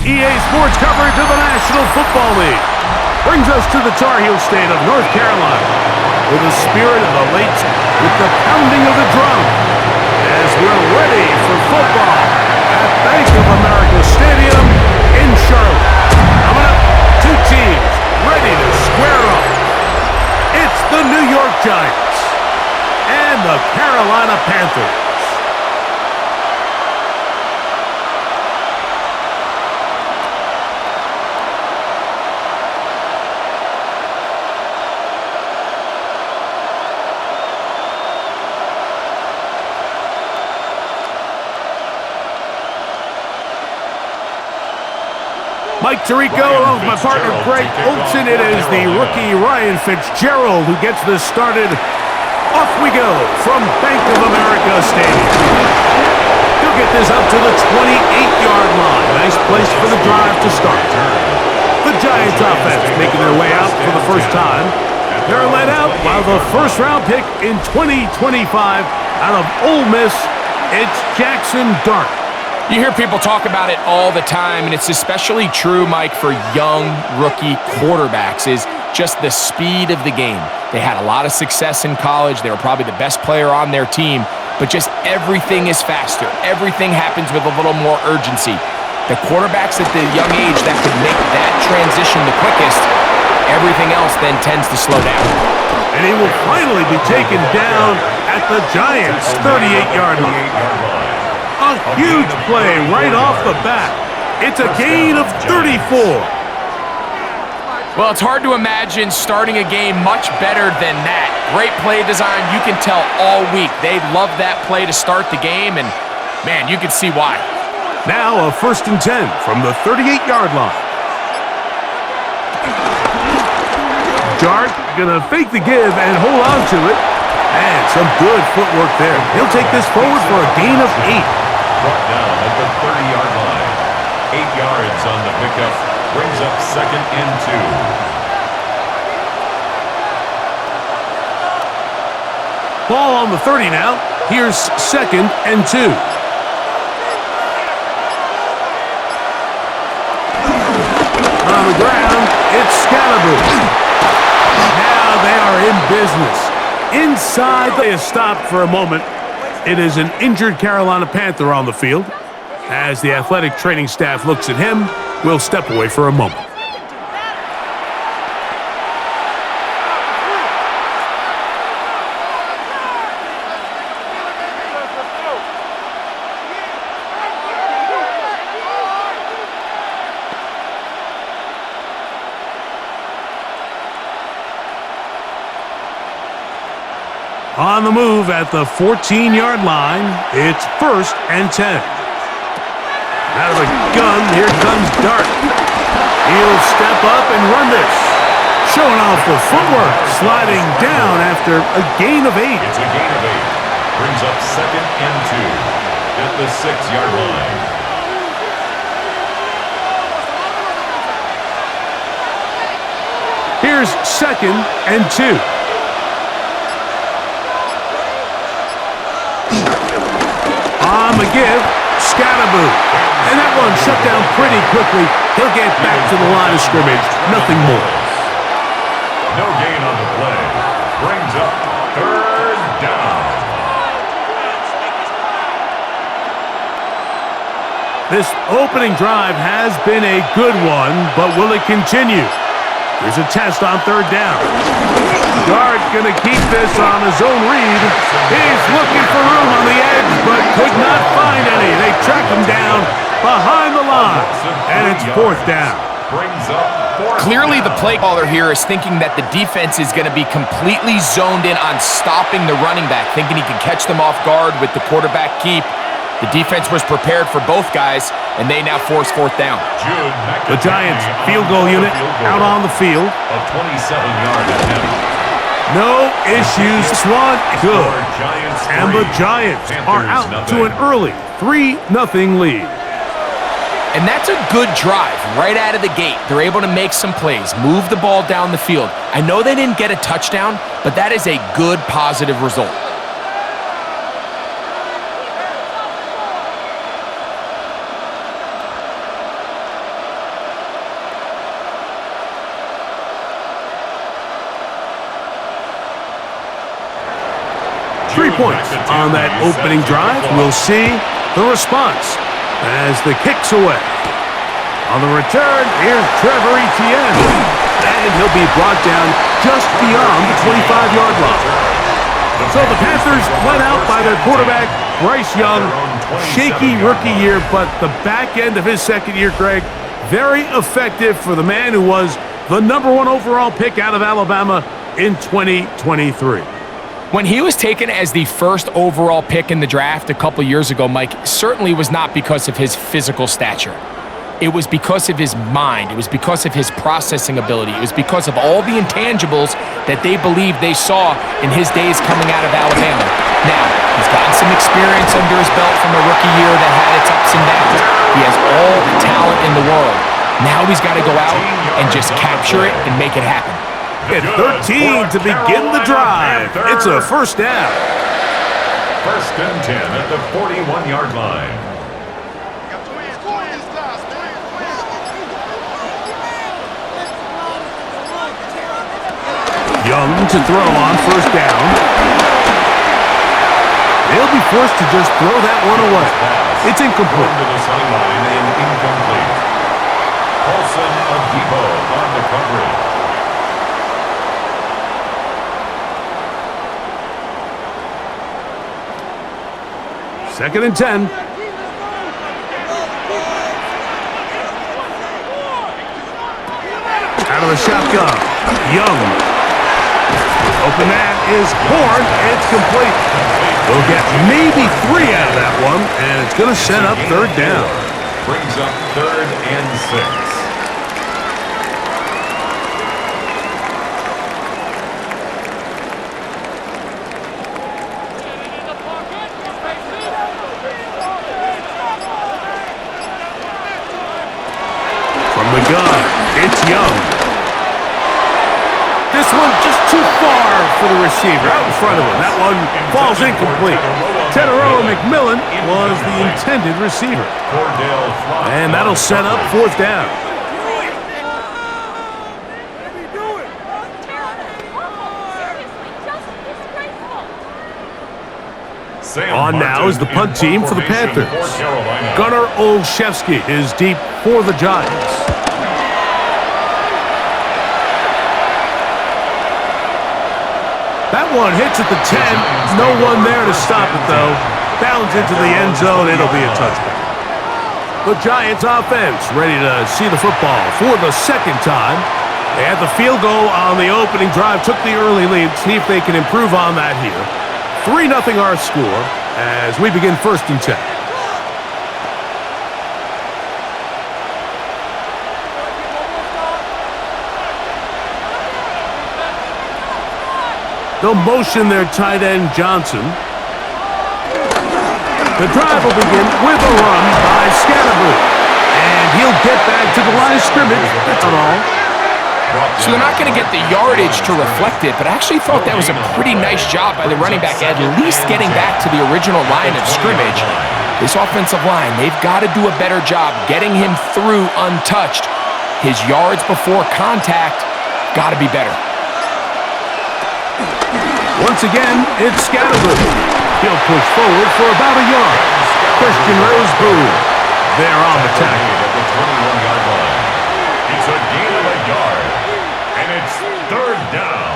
EA Sports coverage of the National Football League brings us to the Tar Heel state of North Carolina, with the spirit of the late, with the pounding of the drum, as we're ready for football at Bank of America Stadium in Charlotte. Coming up, two teams ready to square up. It's the New York Giants and the Carolina Panthers. Mike Tirico, along with my partner Greg Olson. It is the rookie Ryan Fitzgerald who gets this started. Off we go from Bank of America Stadium. He'll get this up to the 28-yard line. Nice place for the drive to start. The Giants offense making their way out for the first time. They're led out by the first-round pick in 2025 out of Ole Miss. It's Jackson Dart. You hear people talk about it all the time, and it's especially true, Mike, for young rookie quarterbacks, is just the speed of the game. They had a lot of success in college. They were probably the best player on their team, but just everything is faster. Everything happens with a little more urgency. The quarterbacks at the young age that could make that transition the quickest, everything else then tends to slow down. And he will finally be taken down at the Giants' 38-yard line. A huge play right off the bat. It's a gain of 34. Well, it's hard to imagine starting a game much better than that. Great play design. You can tell all week they love that play to start the game, and, man, you can see why. Now a 1st and 10 from the 38-yard line. Dart gonna fake the give and hold on to it. And some good footwork there. He'll take this forward for a gain of 8. Brought down at the 30-yard line. 8 yards on the pickup. Brings up 2nd and 2. Ball on the 30 now. Here's 2nd and 2. On the ground, it's Scalaboo. Now they are in business. Inside, they have stopped for a moment. It is an injured Carolina Panther on the field. As the athletic training staff looks at him, we'll step away for a moment. On the move at the 14-yard line, it's 1st and 10. Out of the gun, here comes Dart. He'll step up and run this. Showing off the footwork, sliding down after a gain of 8. It's a gain of 8. Brings up 2nd and 2 at the 6-yard line. Here's 2nd and 2. On the give, Scalaboo. And that one shut down pretty quickly. He'll get back to the line of scrimmage. Nothing more. No gain on the play. Brings up 3rd down. This opening drive has been a good one, but will it continue? Here's a test on 3rd down. Dart going to keep this on his own read. He's looking for room on the edge, but could not find any. They track him down behind the line, and it's 4th down. Clearly, the play caller here is thinking that the defense is going to be completely zoned in on stopping the running back, thinking he can catch them off guard with the quarterback keep. The defense was prepared for both guys, and they now force 4th down. The Giants field goal unit out on the field. A 27-yard attempt. No issues. This one good. And the Giants are out to an early 3-0 lead. And that's a good drive right out of the gate. They're able to make some plays, move the ball down the field. I know they didn't get a touchdown, but that is a good, positive result. 3 points on that opening drive. We'll see the response as the kick's away. On the return, here's Trevor Etienne. And he'll be brought down just beyond the 25-yard line. So the Panthers led out by their quarterback, Bryce Young. Shaky rookie year, but the back end of his second year, Greg, very effective for the man who was the #1 overall pick out of Alabama in 2023. When he was taken as the first overall pick in the draft a couple years ago, Mike, certainly was not because of his physical stature. It was because of his mind. It was because of his processing ability. It was because of all the intangibles that they believed they saw in his days coming out of Alabama. Now, he's gotten some experience under his belt from a rookie year that had its ups and downs. He has all the talent in the world. Now he's got to go out and just capture it and make it happen. At 13 to begin the drive. It's a first down. 1st and 10 at the 41-yard line. Young to throw on first down. They'll be forced to just throw that one away. It's incomplete. To the sideline and incomplete. Paulson Adebo on the coverage. Second and 10. Out of the shotgun. Young. Open that is Horn. It's complete. We'll get maybe 3 out of that one, and it's going to set up third down. Brings up 3rd and 6. From the gun, it's Young. This one just too far for the receiver out in front of him. That one falls incomplete. Tedero McMillan was the intended receiver. And that'll set up 4th down. On now is the punt team for the Panthers. Gunnar Olszewski is deep for the Giants. That one hits at the 10. No one there to stop it, though. Bounds into the end zone. It'll be a touchdown. The Giants offense ready to see the football for the second time. They had the field goal on the opening drive, took the early lead. See if they can improve on that here. 3-0 our score as we begin 1st and 10. They'll motion their tight end, Johnson. The drive will begin with a run by Scatterbroo. And he'll get back to the line of scrimmage. That's not all. So they're not going to get the yardage to reflect it, but I actually thought that was a pretty nice job by the running back, at least getting back to the original line of scrimmage. This offensive line, they've got to do a better job getting him through untouched. His yards before contact got to be better. Once again, it's Scatterbroo. He'll push forward for about a yard. Christian Roseborough there on the tackle. At the 21-yard line. It's a gain of a yard, and it's 3rd down.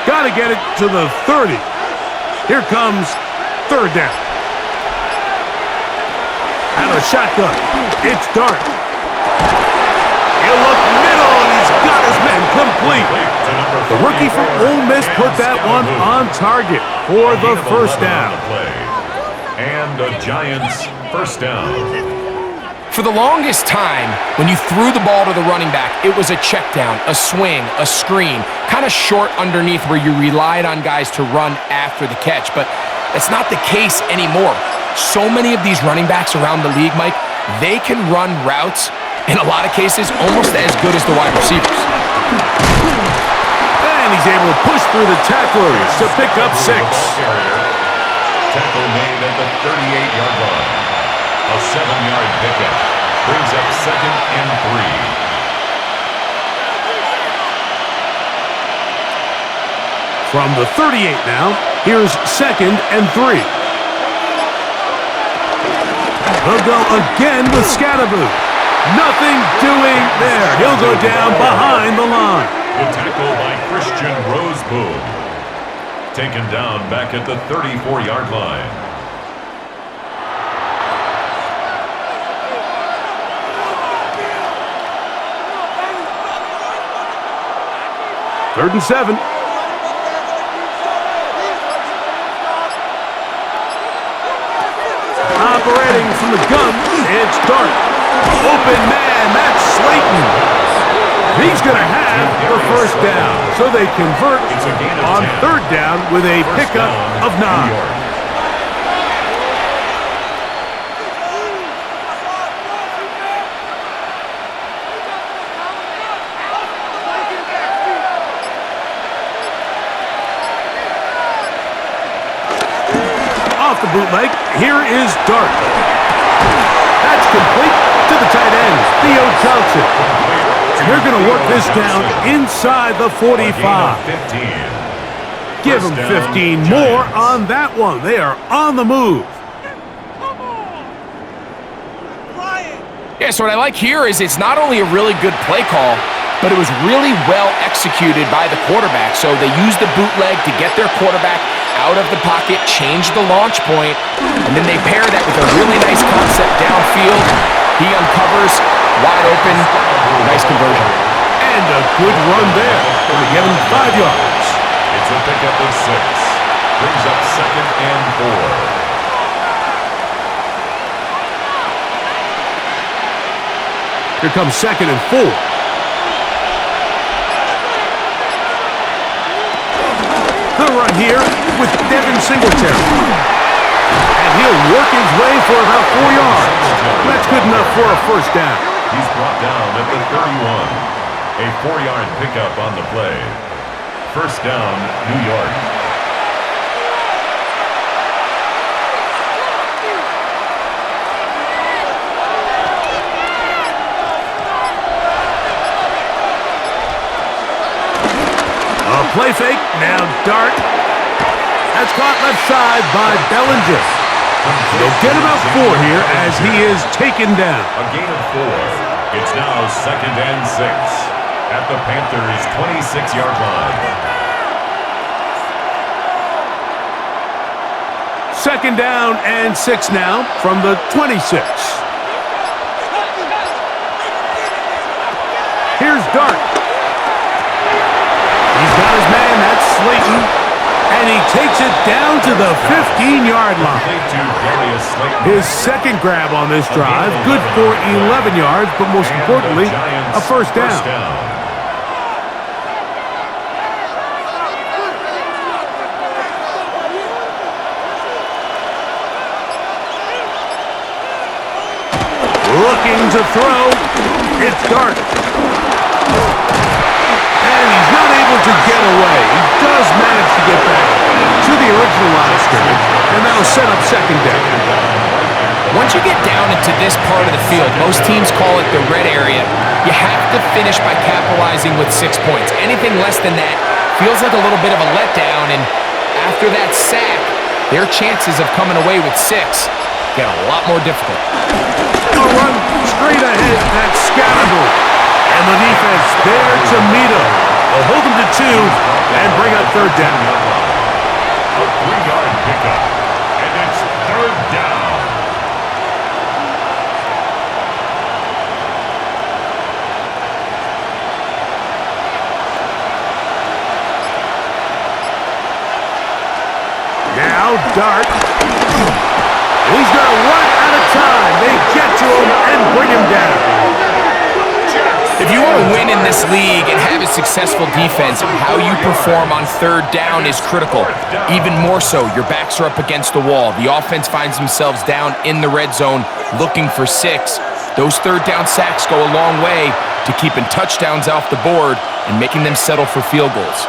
Got to get it to the 30. Here comes 3rd down. Out of the shotgun, it's Dart. He'll look middle, and he's got his men complete. The rookie from Ole Miss put that one on target for the 1st down. And the Giants' 1st down. For the longest time, when you threw the ball to the running back, it was a check down, a swing, a screen, kind of short underneath where you relied on guys to run after the catch. But that's not the case anymore. So many of these running backs around the league, Mike, they can run routes, in a lot of cases, almost as good as the wide receivers. And he's able to push through the tacklers to pick up 6. Tackle made at the 38-yard line. A 7-yard pickup brings up 2nd and 3. From the 38 now, here's 2nd and 3. They'll go again with Scatterboot. Nothing doing there. He'll go down behind the line. The tackle by Christian Roseboom. Taken down back at the 34-yard line. Third and 7. Operating from the gun, it's Dart. Open man, that's Slayton. He's going to have the first down. So they convert on 3rd down with a pickup of 9. Off the bootleg, here is Dart. That's complete to the tight end, Theo Johnson. And they're going to work this down inside the 45. Give them 15 more on that one. They are on the move. Yeah, so what I like here is it's not only a really good play call, but it was really well executed by the quarterback. So they used the bootleg to get their quarterback out of the pocket, change the launch point, and then they pair that with a really nice concept downfield. He uncovers, wide open, nice conversion. And a good run there. Going to give him 5 yards. It's a pickup of 6. Brings up 2nd and 4. Here comes 2nd and 4. The run here with Devin Singletary. And he'll work his way for about 4 yards. That's good enough for a first down. He's brought down at the 31. A 4-yard pickup on the play. First down, New York. A play fake, now Dart. That's caught left side by Bellinger. They'll get about 4 here as he is taken down. A gain of 4. It's now 2nd and 6 at the Panthers' 26-yard line. 2nd down and 6 now from the 26. Here's Dart. He's got his man, that's Slayton. And he takes it down to the 15-yard line. His 2nd grab on this drive, good for 11 yards, but most importantly, a first down. Looking to throw, it's Dart. And he's not able to get away. He does manage to get back to the original line of scrimmage, and that'll set up 2nd down. Once you get down into this part of the field, most teams call it the red area, you have to finish by capitalizing with 6 points. Anything less than that feels like a little bit of a letdown, and after that sack, their chances of coming away with 6 get a lot more difficult. A run straight ahead, that's Scatterboot. And the defense there to meet him. They'll hold him to 2 and bring up 3rd down. A 3-yard pickup, and it's 3rd down. Now Dart. He's going to run out of time. They get to him and bring him down. If you want to win in this league and have a successful defense, how you perform on 3rd down is critical. Even more so, your backs are up against the wall. The offense finds themselves down in the red zone looking for 6. Those 3rd down sacks go a long way to keeping touchdowns off the board and making them settle for field goals.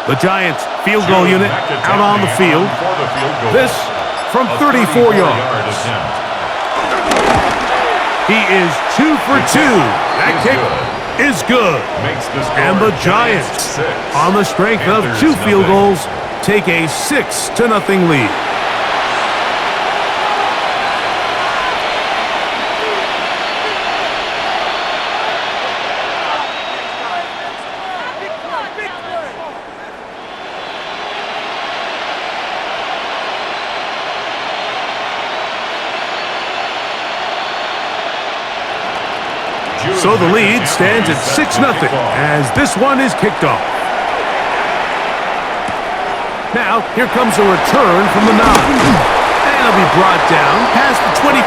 The Giants field goal unit out on the field. This from 34 yards. He is 2 for 2. That kick is good. And the Giants, on the strength of 2 field goals, take a 6-0 lead. So the lead stands at 6-0 as this one is kicked off. Now, here comes a return from the 9. And it'll be brought down past the 25.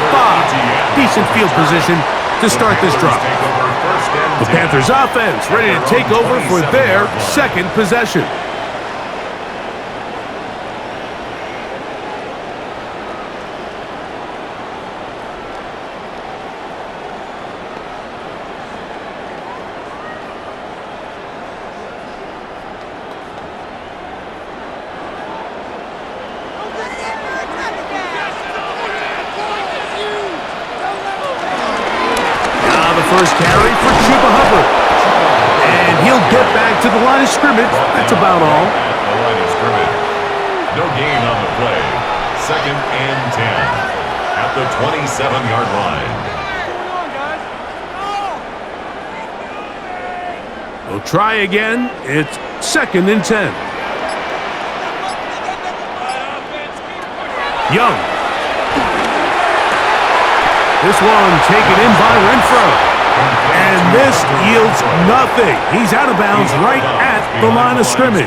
Decent field position to start this drive. The Panthers offense ready to take over for their second possession. First carry for Chuba Hubbard. And he'll get back to the line of scrimmage. That's about all. The line of scrimmage. No gain on the play. 2nd and 10 at the 27-yard line. We'll try again. It's 2nd and 10. Young. This one taken in by Renfro. And this yields nothing. He's out of bounds right at the line of scrimmage.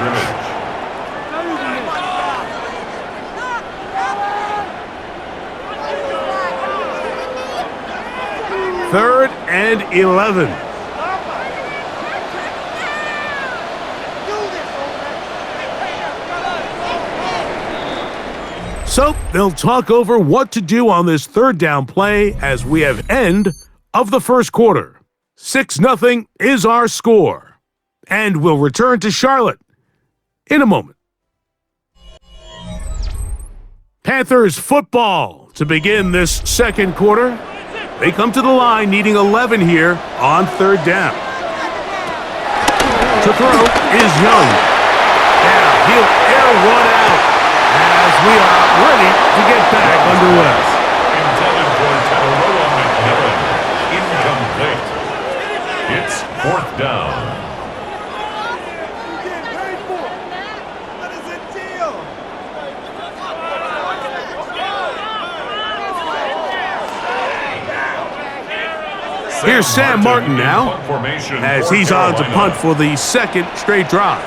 3rd and 11. So they'll talk over what to do on this 3rd down play as we have end of the first quarter. 6-0 is our score. And we'll return to Charlotte in a moment. Panthers football to begin this second quarter. They come to the line needing 11 here on 3rd down. To throw is Young. Now he'll air one out as we are ready to get back underway. Intended for Tataroa McMillan. Incomplete. It's 4th down. Here's Sam Martin now, as he's on to punt for the 2nd straight drive.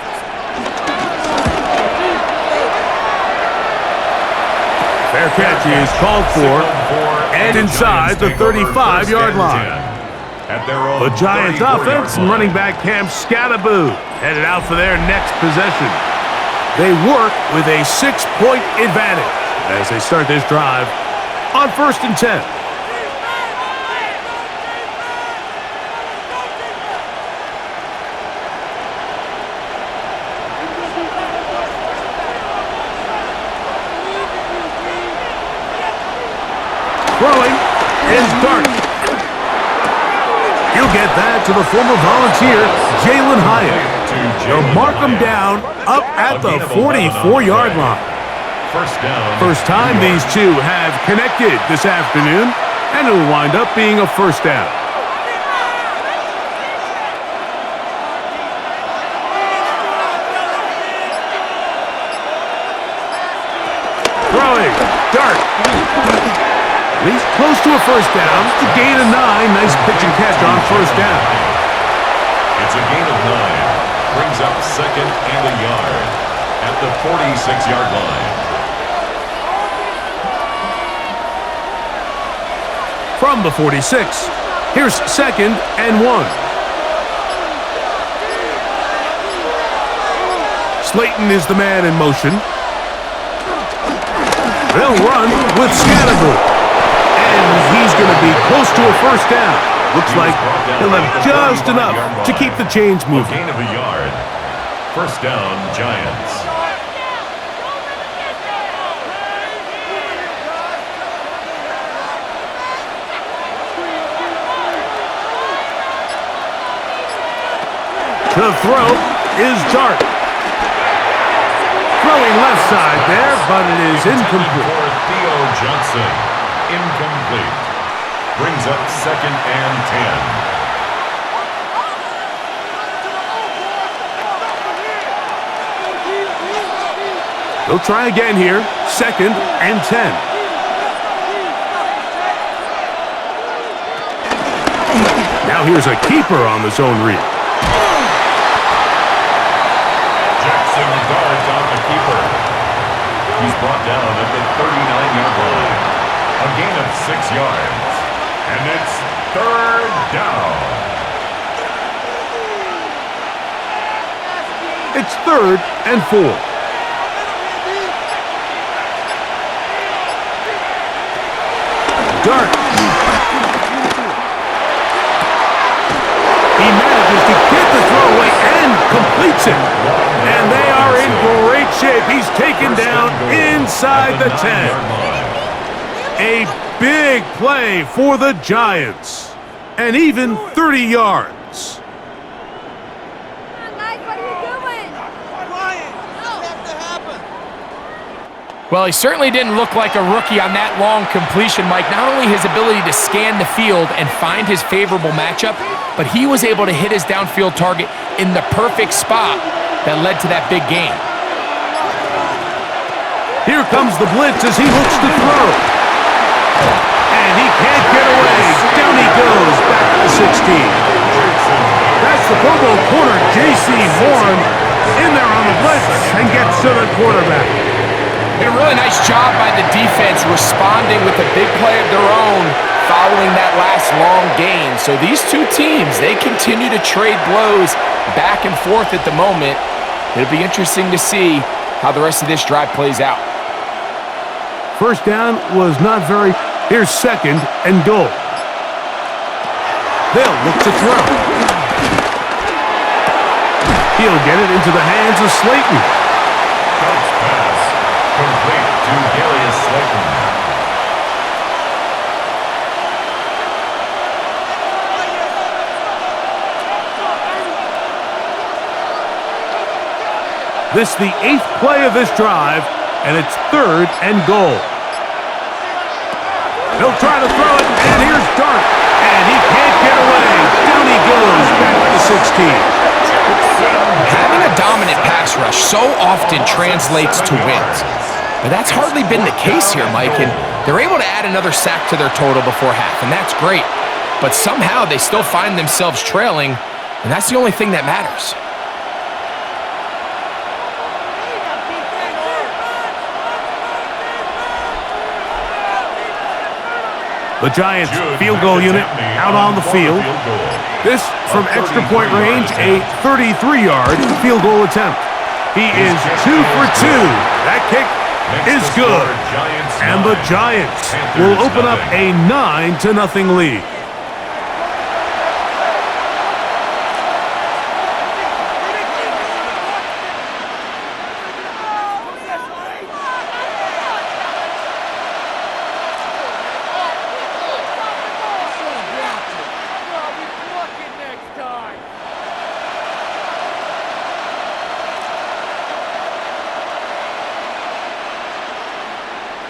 Fair catch is called for, and inside the 35-yard line. The Giants offense and running back Cam Scattaboo headed out for their next possession. They work with a 6-point advantage as they start this drive on 1st and 10. Throwing is Dart. He'll get that to the former Volunteer, Jalen Hyatt. They'll mark him down up at the 44-yard line. First time these two have connected this afternoon, and it'll wind up being a 1st down. Throwing, Dart. He's close to a 1st down. It's a gain of 9. Nice pitch and catch on 1st down. It's a gain of 9. Brings up 2nd and a yard at the 46-yard line. From the 46, here's 2nd and 1. Slayton is the man in motion. They'll run with Scattaboo. And he's going to be close to a 1st down. Looks like he'll have just enough to keep the chains moving. Gain of a yard. 1st down, Giants. To throw is Dart. Throwing left side there, but it is incomplete. For Theo Johnson, incomplete. Brings up 2nd and 10. They'll try again here. 2nd and 10. Now here's a keeper on the zone read. Jackson guards on the keeper. He's brought down at the 39-yard line. A gain of 6 yards. And it's 3rd down. It's 3rd and 4. Dart. He manages to get the throw away and completes it. And they are in great shape. He's taken down inside the 10. A big play for the Giants. And even 30 yards. Well, he certainly didn't look like a rookie on that long completion, Mike. Not only his ability to scan the field and find his favorable matchup, but he was able to hit his downfield target in the perfect spot that led to that big gain. Here comes the blitz as he looks to throw. And he can't get away. Down he goes, back to the 16. That's the Pro Bowl corner, J.C. Horn, in there on the blitz and gets to the quarterback. Did a really nice job by the defense responding with a big play of their own following that last long gain. So these two teams, they continue to trade blows back and forth at the moment. It'll be interesting to see how the rest of this drive plays out. First down was not very... Here's 2nd and goal. They'll look to throw. He'll get it into the hands of Slayton. Bounce pass. Complete to Darius Slayton. This the 8th play of this drive, and it's 3rd and goal. He'll try to throw it, and here's Dart, and he can't get away. Down he goes, back to the 16. Having a dominant pass rush so often translates to wins. But that's hardly been the case here, Mike, and they're able to add another sack to their total before half, and that's great. But somehow they still find themselves trailing, and that's the only thing that matters. The Giants field goal unit out on the field. This from extra point range, a 33-yard field goal attempt. He is 2 for 2. That kick is good. And the Giants will open up a 9-0 lead.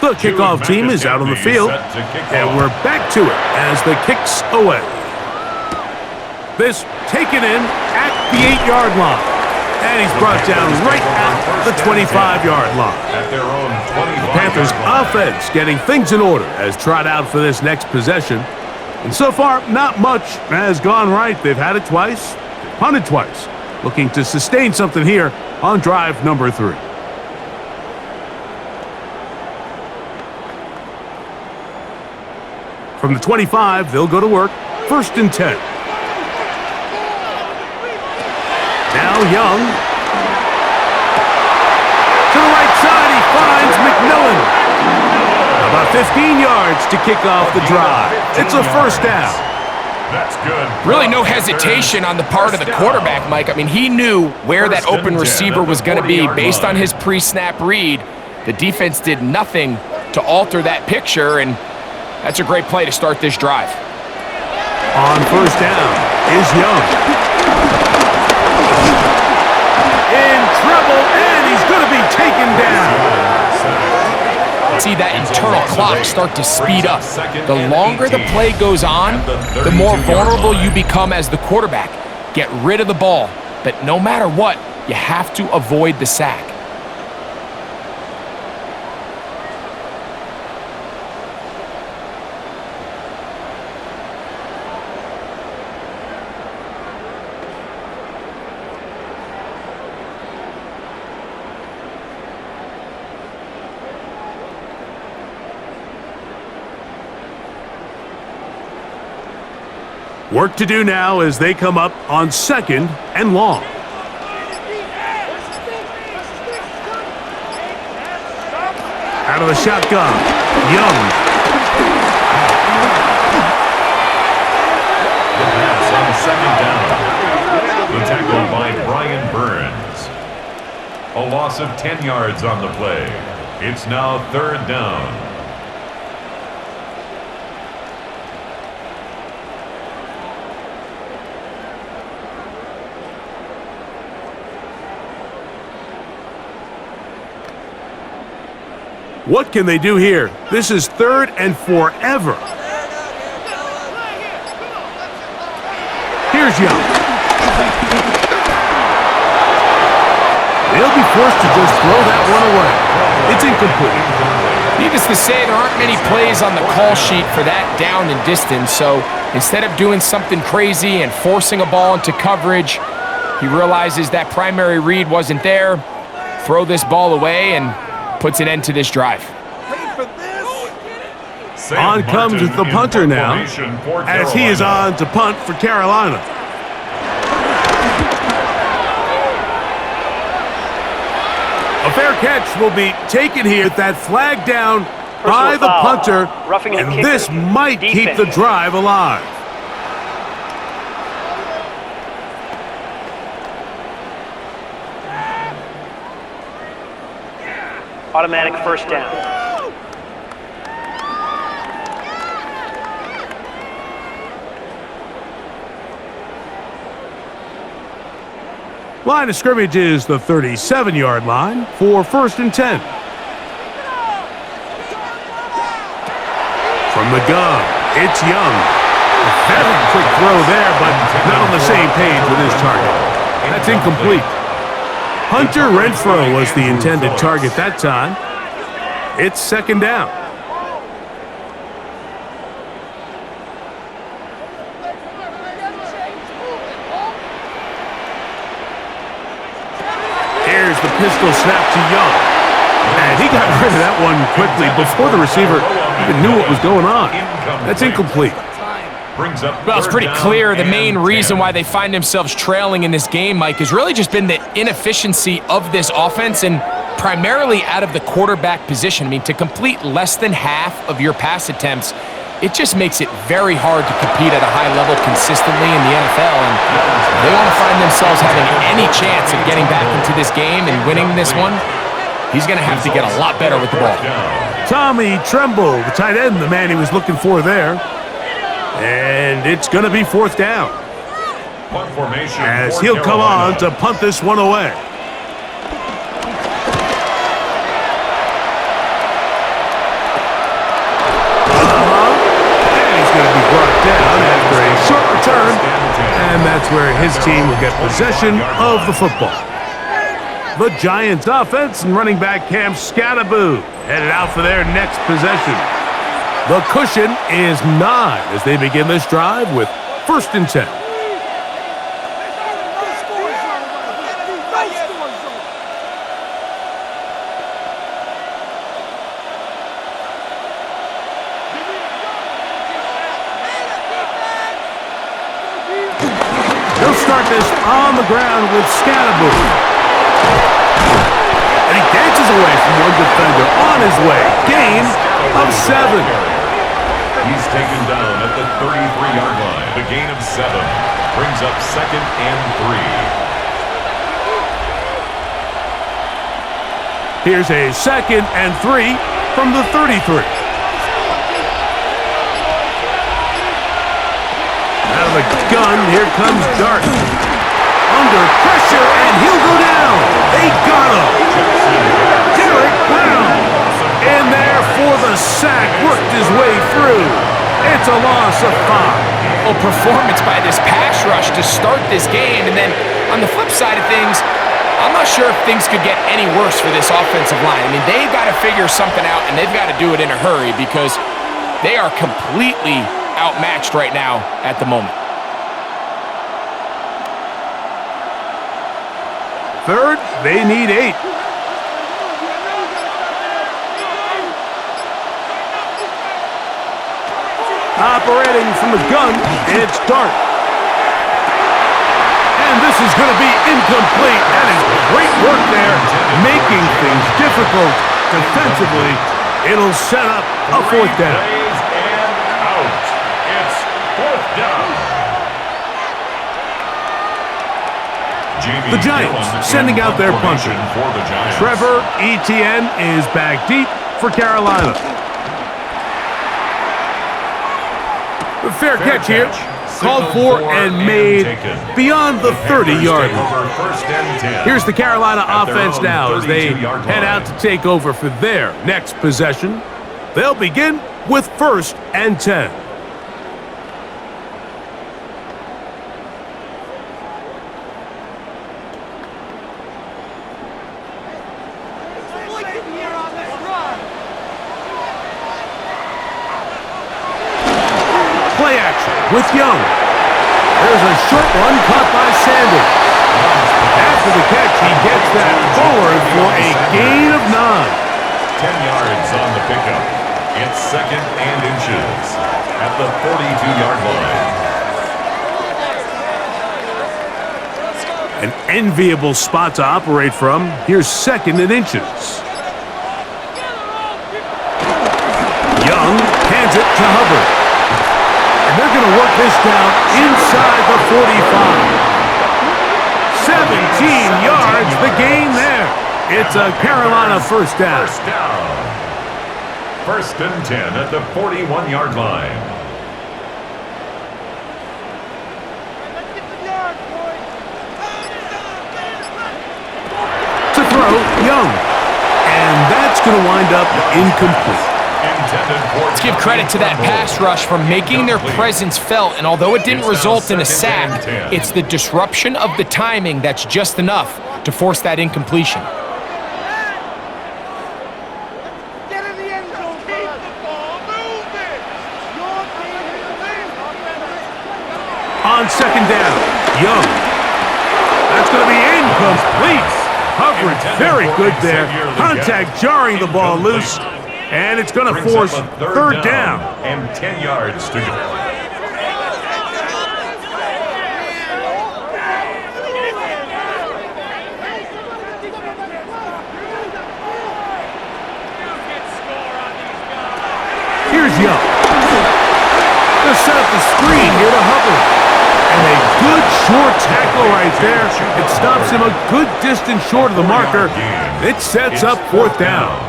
The kickoff team is out on the field, and we're back to it as the kick's away. This taken in at the 8-yard line, and he's brought down right at the 25-yard line. The Panthers' offense getting things in order as trot out for this next possession. And so far, not much has gone right. They've had it twice, punted twice, looking to sustain something here on drive number 3. From the 25, they'll go to work. 1st and 10. Now Young. To the right side, he finds McMillan. About 15 yards to kick off the drive. It's a 1st down. That's good. Really no hesitation on the part of the quarterback, Mike. I mean, he knew where that open receiver was going to be based on his pre-snap read. The defense did nothing to alter that picture, and that's a great play to start this drive. On 1st down is Young. treble, and he's going to be taken down. See that internal clock start to speed up. The longer the play goes on, the more vulnerable you become as the quarterback. Get rid of the ball, but no matter what, you have to avoid the sack. Work to do now as they come up on 2nd and long. Out of the shotgun, Young. The pass on 2nd down. The tackle by Brian Burns. A loss of 10 yards on the play. It's now 3rd down. What can they do here? This is 3rd and forever. Here's Young. They'll be forced to just throw that one away. It's incomplete. Needless to say, there aren't many plays on the call sheet for that down and distance, so instead of doing something crazy and forcing a ball into coverage, he realizes that primary read wasn't there, throw this ball away, and puts an end to this drive. On comes the punter now, as he is on to punt for Carolina. A fair catch will be taken here. That flag down by the punter, and this might keep the drive alive. Automatic 1st down. Line of scrimmage is the 37-yard line for 1st and 10. From the gun, it's Young. A very quick throw there, but not on the same page with his target. That's incomplete. Hunter Renfrow was the intended target that time. It's 2nd down. Here's the pistol snap to Young. And he got rid of that one quickly before the receiver even knew what was going on. That's incomplete. Well, it's pretty clear the main reason why they find themselves trailing in this game, Mike, has really just been the inefficiency of this offense and primarily out of the quarterback position. I mean, to complete less than half of your pass attempts, it just makes it very hard to compete at a high level consistently in the NFL. And they want to find themselves having any chance of getting back into this game and winning this one. He's going to have to get a lot better with the ball. Tommy Tremble, the tight end, the man he was looking for there. And it's going to be 4th down. Punt formation as he'll come on to punt this one away. And he's going to be brought down after a short return. And that's where his team will get possession of the football. The Giants offense and running back Cam Scattaboo headed out for their next possession. The cushion is 9 as they begin this drive with 1st and 10. They'll start this on the ground with Scattaboo. And he dances away from one defender on his way. Gain of 7. He's taken down at the 33-yard line. The gain of 7 brings up 2nd and 3. Here's a 2nd and 3 from the 33. Out of the gun, here comes Dart. Under pressure, and he'll go down. They got him. Derek Brown in there for the sack. Worked his way through. It's a loss of 5. Well, performance by this pass rush to start this game. And then on the flip side of things, I'm not sure if things could get any worse for this offensive line. I mean, they've got to figure something out, and they've got to do it in a hurry because they are completely outmatched right now at the moment. Third, they need 8. Operating from the gun, it's Dart. And this is going to be incomplete. That is great work there, making things difficult defensively. It'll set up a 4th down. And out. It's 4th down. The Giants sending out their punter. Trevor Etienne is back deep for Carolina. A fair catch here. Called for and made beyond the 30-yard line. Here's the Carolina offense now as they head out to take over for their next possession. They'll begin with 1st and 10. Play action with Young. There's a short one caught by Sanders. After the catch, he gets that forward for a gain of 9. 10 yards on the pickup. It's 2nd and inches at the 42-yard line. An enviable spot to operate from. Here's 2nd and inches. Young hands it to Hubbard. And they're going to work this down inside the 45. 17 yards, the gain there. It's a Carolina 1st down. 1st and 10 at the 41-yard line. To throw, Young. And that's going to wind up incomplete. Let's give credit to that pass rush for making their presence felt, and although it didn't result in a sack, it's the disruption of the timing that's just enough to force that incompletion. On 2nd down, Young. That's going to be incomplete. Coverage very good there. Contact jarring the ball loose. And it's going to force 3rd down. And 10 yards to go. Here's Young. They'll set up the screen here to Hubbard. And a good short tackle right there. It stops him a good distance short of the marker. It sets up 4th down.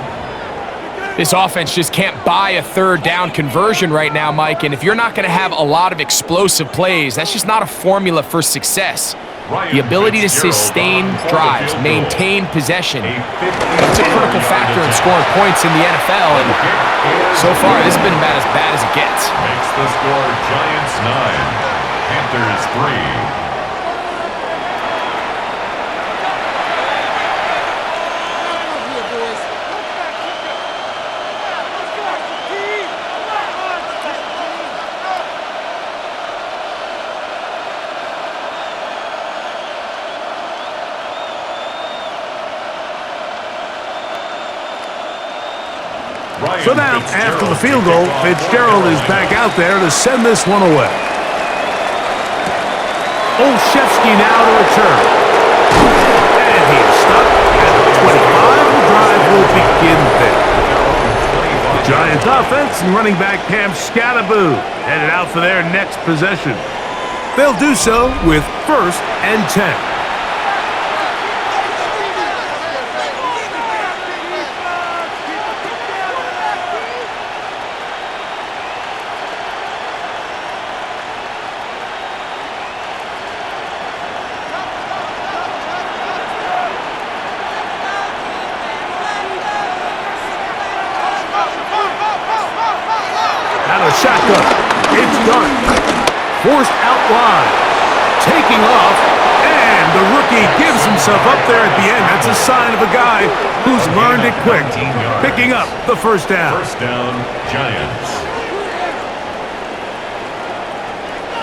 This offense just can't buy a 3rd down conversion right now, Mike, and if you're not going to have a lot of explosive plays, that's just not a formula for success. The ability to sustain drives, maintain possession, that's a critical factor in scoring points in the NFL, and so far this has been about as bad as it gets. Makes the score Giants 9, Panthers 3. So now, after the field goal, Fitzgerald is back out there to send this one away. Olszewski now to return. And he's stopped at the 25. The drive will begin there. The Giants offense and running back Cam Scattaboo headed out for their next possession. They'll do so with 1st and 10. shotgun. It's done. Forced out wide. Taking off. And the rookie gives himself up there at the end. That's a sign of a guy who's learned it quick. Picking up the first down. First down, Giants.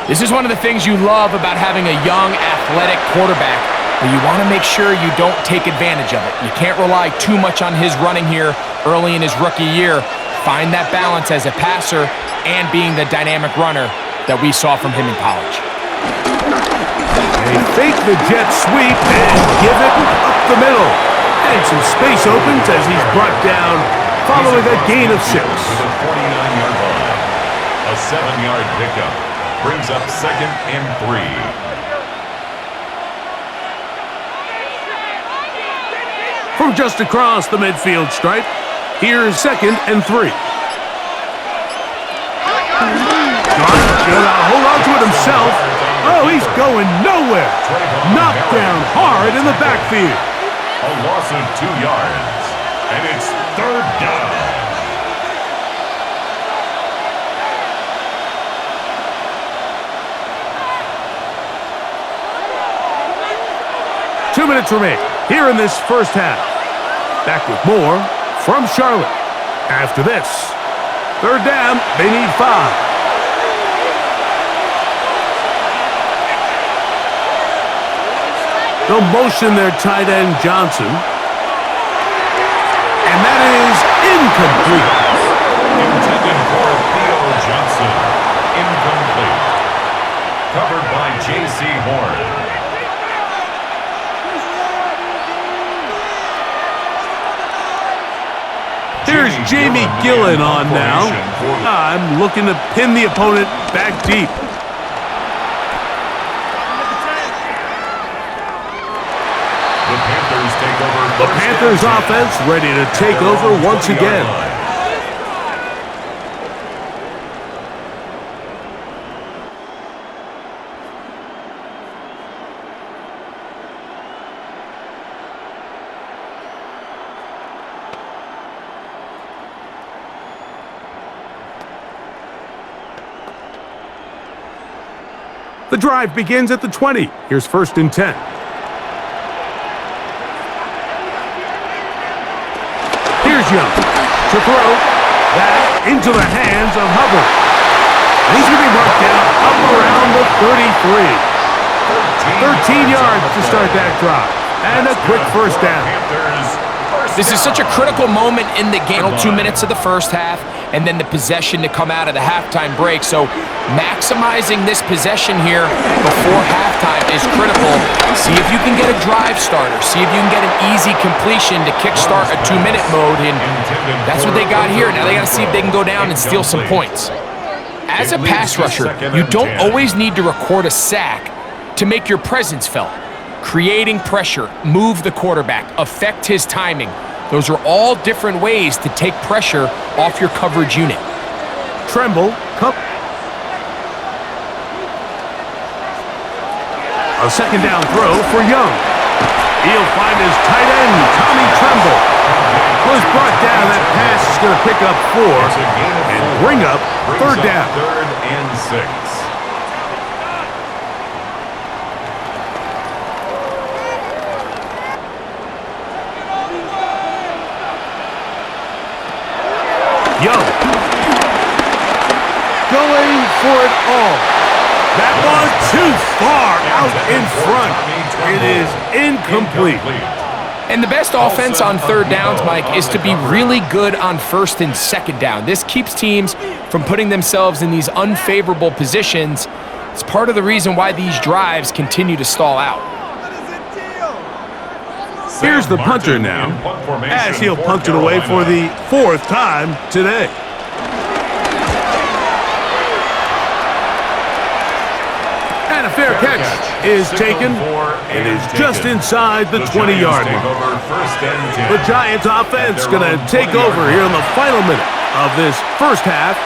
This is one of the things you love about having a young, athletic quarterback, but you want to make sure you don't take advantage of it. You can't rely too much on his running here early in his rookie year. Find that balance as a passer and being the dynamic runner that we saw from him in college. They fake the jet sweep and give it up the middle. And some space opens as he's brought down following a gain of 6. To the 49-yard line. A 7-yard pickup brings up 2nd and 3. From just across the midfield stripe, here's 2nd and 3. Gonna hold on to it himself. Oh, he's going nowhere. Knocked down hard in the backfield. A loss of 2 yards. And it's 3rd down. Two minutes remain here in this first half. Back with more from Charlotte. After this, 3rd down, they need 5. They'll motion their tight end, Johnson. And that is incomplete. Intended for Theo Johnson. Incomplete. Covered by J.C. Horn. Here's Jamie Gillen on now. I'm looking to pin the opponent back deep. The Panthers offense ready to take over once again. The drive begins at the 20. Here's 1st and 10. Here's Young to throw that into the hands of Hubbard. He's going to be brought down up around the 33. 13 yards to start that drive. And a quick first down. This is such a critical moment in the game. 2 minutes of the first half, and then the possession to come out of the halftime break. So maximizing this possession here before halftime is critical. See if you can get a drive starter. See if you can get an easy completion to kickstart a 2-minute mode, and that's what they got here. Now they got to see if they can go down and steal some points. As a pass rusher, you don't always need to record a sack to make your presence felt. Creating pressure, move the quarterback, affect his timing. Those are all different ways to take pressure off your coverage unit. Tremble, a 2nd down throw for Young. He'll find his tight end, Tommy Tremble. Was brought down. That pass is going to pick up 4 and bring up 3rd down. 3rd and 6. Young going for it all. That was too far out in front. It is incomplete. And the best offense on 3rd downs, Mike, is to be really good on 1st and 2nd down. This keeps teams from putting themselves in these unfavorable positions. It's part of the reason why these drives continue to stall out. Here's the punter now, as he'll punt it away for the 4th time today. And a fair catch is taken. It is just inside the 20-yard line. The Giants offense going to take over here in the final minute of this first half.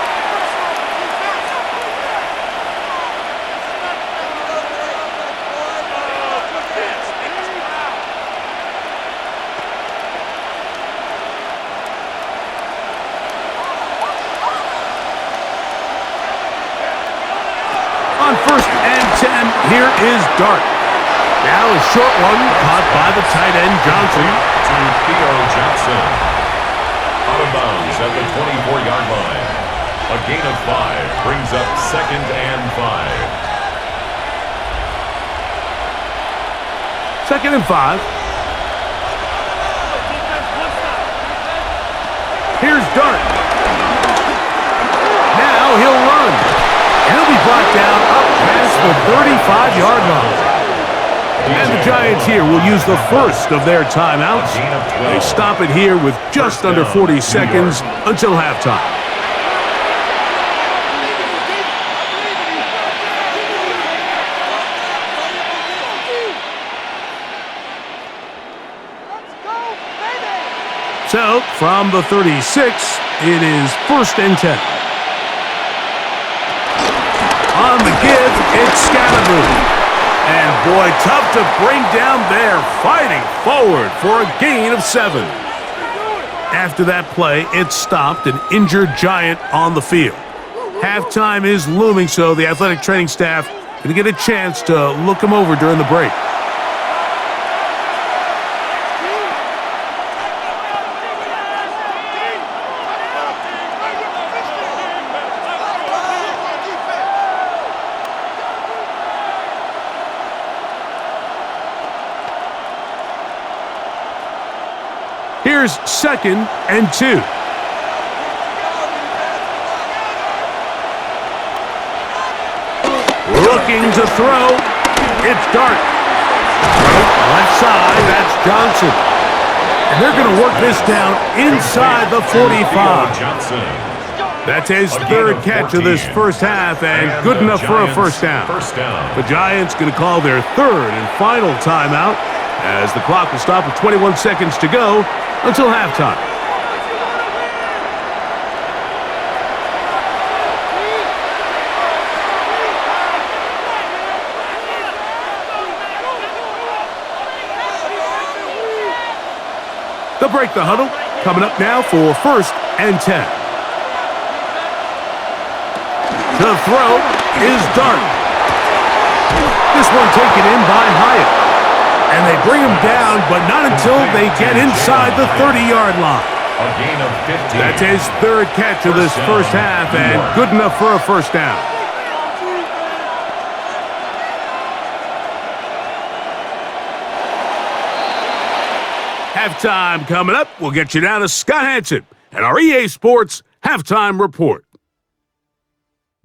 Here is Dart. Now a short one caught by the tight end Johnson. To Theo Johnson. Out of bounds at the 24-yard line. A gain of 5 brings up 2nd and 5. 2nd and 5. Here's Dart. Now he'll run. He'll be brought down up past the 35-yard line. And the Giants here will use the first of their timeouts. They stop it here with just under 40 seconds until halftime. So, from the 36, it is 1st and 10. On the give, it's Scalaboo. And boy, tough to bring down there, fighting forward for a gain of 7. After that play, it stopped an injured Giant on the field. Halftime is looming, so the athletic training staff going to get a chance to look him over during the break. Here's 2nd and 2. Looking to throw. It's Dart. Left side, that's Johnson. And they're going to work this down inside the 45. That's his 3rd catch of this first half and good enough for a first down. The Giants going to call their 3rd and final timeout as the clock will stop with 21 seconds to go until halftime. They'll break the huddle. Coming up now for 1st and 10. The throw is Dart. This one taken in by Hyatt. And they bring him down, but not until they get inside the 30-yard line. A gain of 15. That's his 3rd catch of this first half, and good enough for a first down. Halftime coming up. We'll get you down to Scott Hanson and our EA Sports Halftime Report.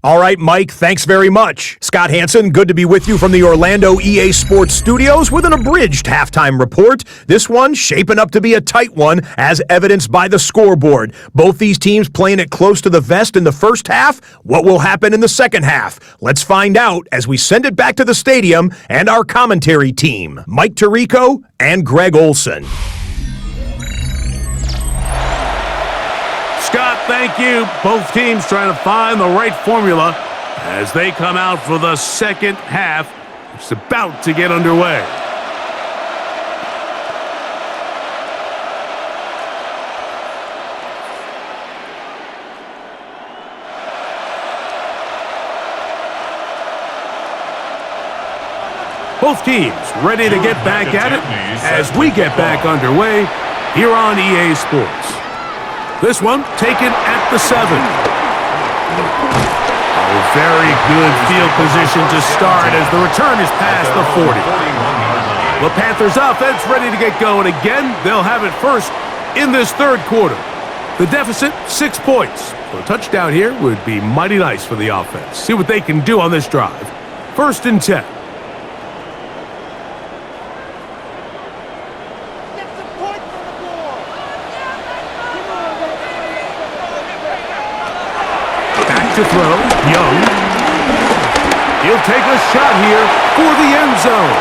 All right, Mike, thanks very much. Scott Hanson, good to be with you from the Orlando EA Sports Studios with an abridged halftime report. This one shaping up to be a tight one, as evidenced by the scoreboard. Both these teams playing it close to the vest in the first half. What will happen in the second half? Let's find out as we send it back to the stadium and our commentary team, Mike Tirico and Greg Olson. Scott, thank you. Both teams trying to find the right formula as they come out for the second half. It's about to get underway. Both teams ready to get back at it as we get back underway here on EA Sports. This one taken at the 7. A very good field position to start as the return is past the 40. The Panthers offense ready to get going again. They'll have it first in this 3rd quarter. The deficit, 6 points. So a touchdown here would be mighty nice for the offense. See what they can do on this drive. 1st and 10. To throw, Young. He'll take a shot here for the end zone.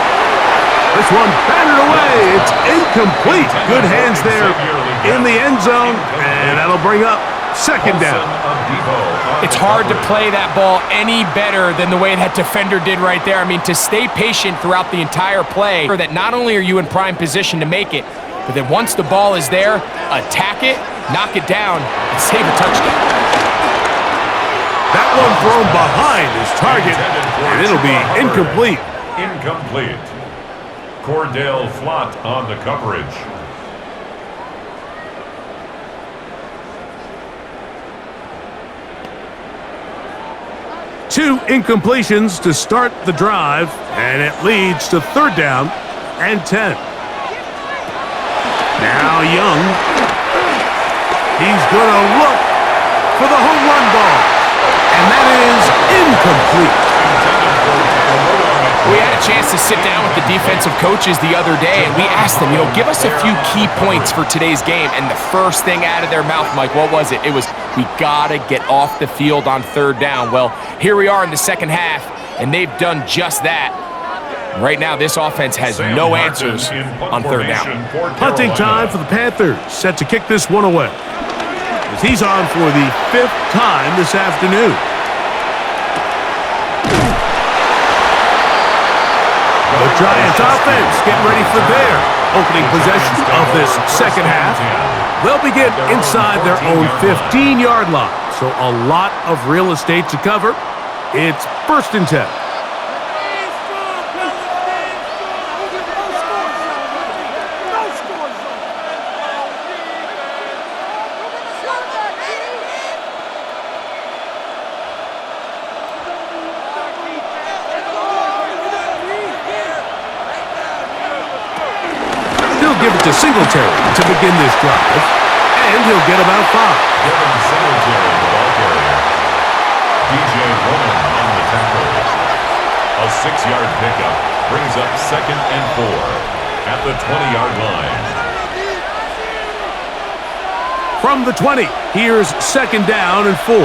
This one batted away. It's incomplete. Good hands there in the end zone, and that'll bring up 2nd down. It's hard to play that ball any better than the way that defender did right there. I mean, to stay patient throughout the entire play, that not only are you in prime position to make it, but then once the ball is there, attack it, knock it down, and save a touchdown. That one thrown behind his target, and it'll be incomplete. incomplete. Cordell Flott on the coverage. Two incompletions to start the drive, and it leads to third down and 10. Now Young. He's going to look for the home run ball, and that is incomplete. We had a chance to sit down with the defensive coaches the other day, and we asked them, give us a few key points for today's game. And the first thing out of their mouth, Mike, what was it? It was, we got to get off the field on third down. Well, here we are in the second half, and they've done just that. Right now, this offense has no answers on third down. Punting time for the Panthers, set to kick this one away, as he's on for the 5th time this afternoon. The Giants offense getting ready for their opening possession of this second half. They'll begin inside their own 15-yard line, so a lot of real estate to cover. It's 1st and 10. Give it to Singletary to begin this drive, and he'll get about 5. Devin Singletary, the ball carrier. DJ Roman on the tackle. A 6-yard pickup brings up 2nd and 4 at the 20-yard line. From the 20, here's 2nd down and 4.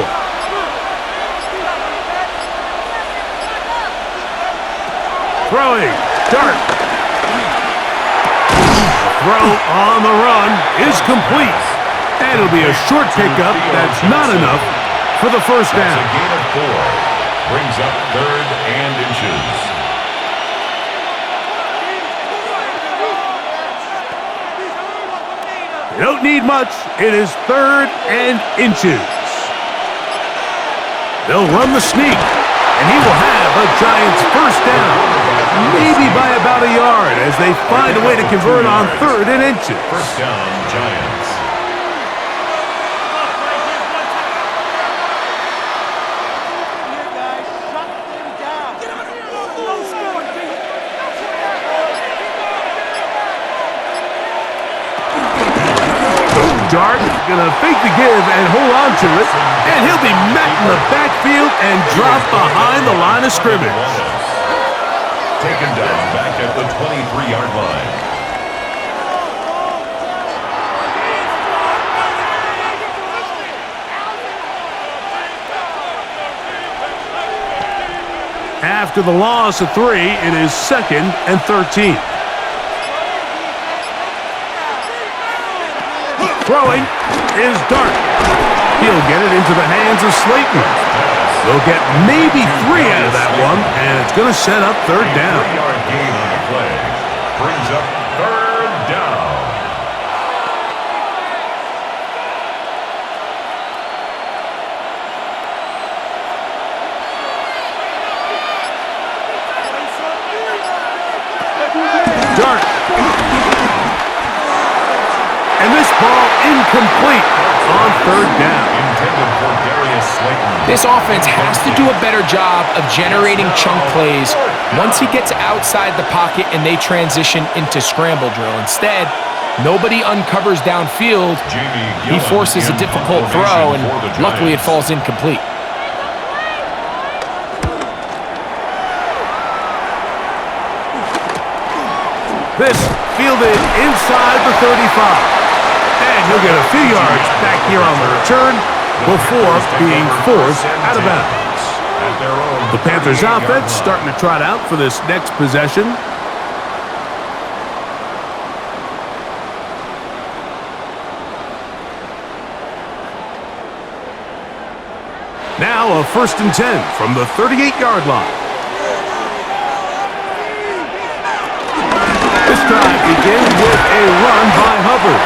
Throwing, Dart. Throw on the run is complete. And it'll be a short pickup that's not enough for the first down. That's a gain of 4. Brings up 3rd and inches. You don't need much. It is 3rd and inches. They'll run the sneak, and he will have a Giants first down. Maybe by about a yard as they find a way to convert on 3rd and inches. First down, Giants. Dart going to fake the give and hold on to it, and he'll be met in the backfield and dropped behind the line of scrimmage. Taken down back at the 23-yard line. After the loss of 3, it is 2nd and 13. Throwing is Dart. He'll get it into the hands of Slayton. They'll get maybe 3 out of that one, and it's going to set up 3rd down. 3-yard gain on the play. Brings up 3rd down. Dart. And this ball incomplete on 3rd down. Intended for Darius Slayton. This offense has to do a better job of generating chunk plays once he gets outside the pocket and they transition into scramble drill. Instead, nobody uncovers downfield. He forces a difficult throw, and luckily it falls incomplete. This fielded inside the 35. And he'll get a few yards back here on the return before being forced out of bounds. The Panthers offense starting to trot out for this next possession. Now a 1st and 10 from the 38-yard line. This drive begins with a run by Hubbard.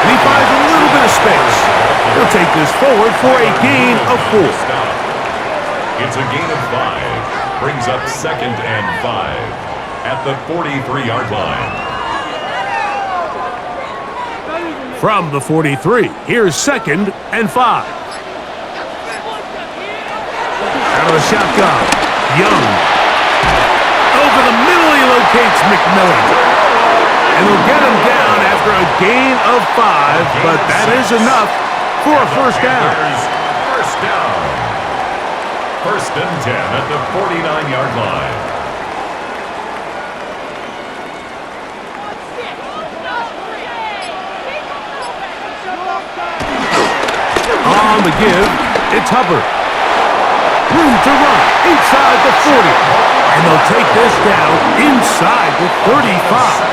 And he finds a little bit of space. He'll take this forward for a gain of 4. It's a gain of 5. brings up 2nd and 5 at the 43-yard line. From the 43, here's 2nd and 5. Out of the shotgun, Young. Over the middle, he locates McMillan. And they'll get him down after a gain of 5, but that is enough for a first down. First down. 1st and 10 at the 49-yard line. On the give, it's Hubbard. Room to run inside the 40. And they'll take this down inside the 35.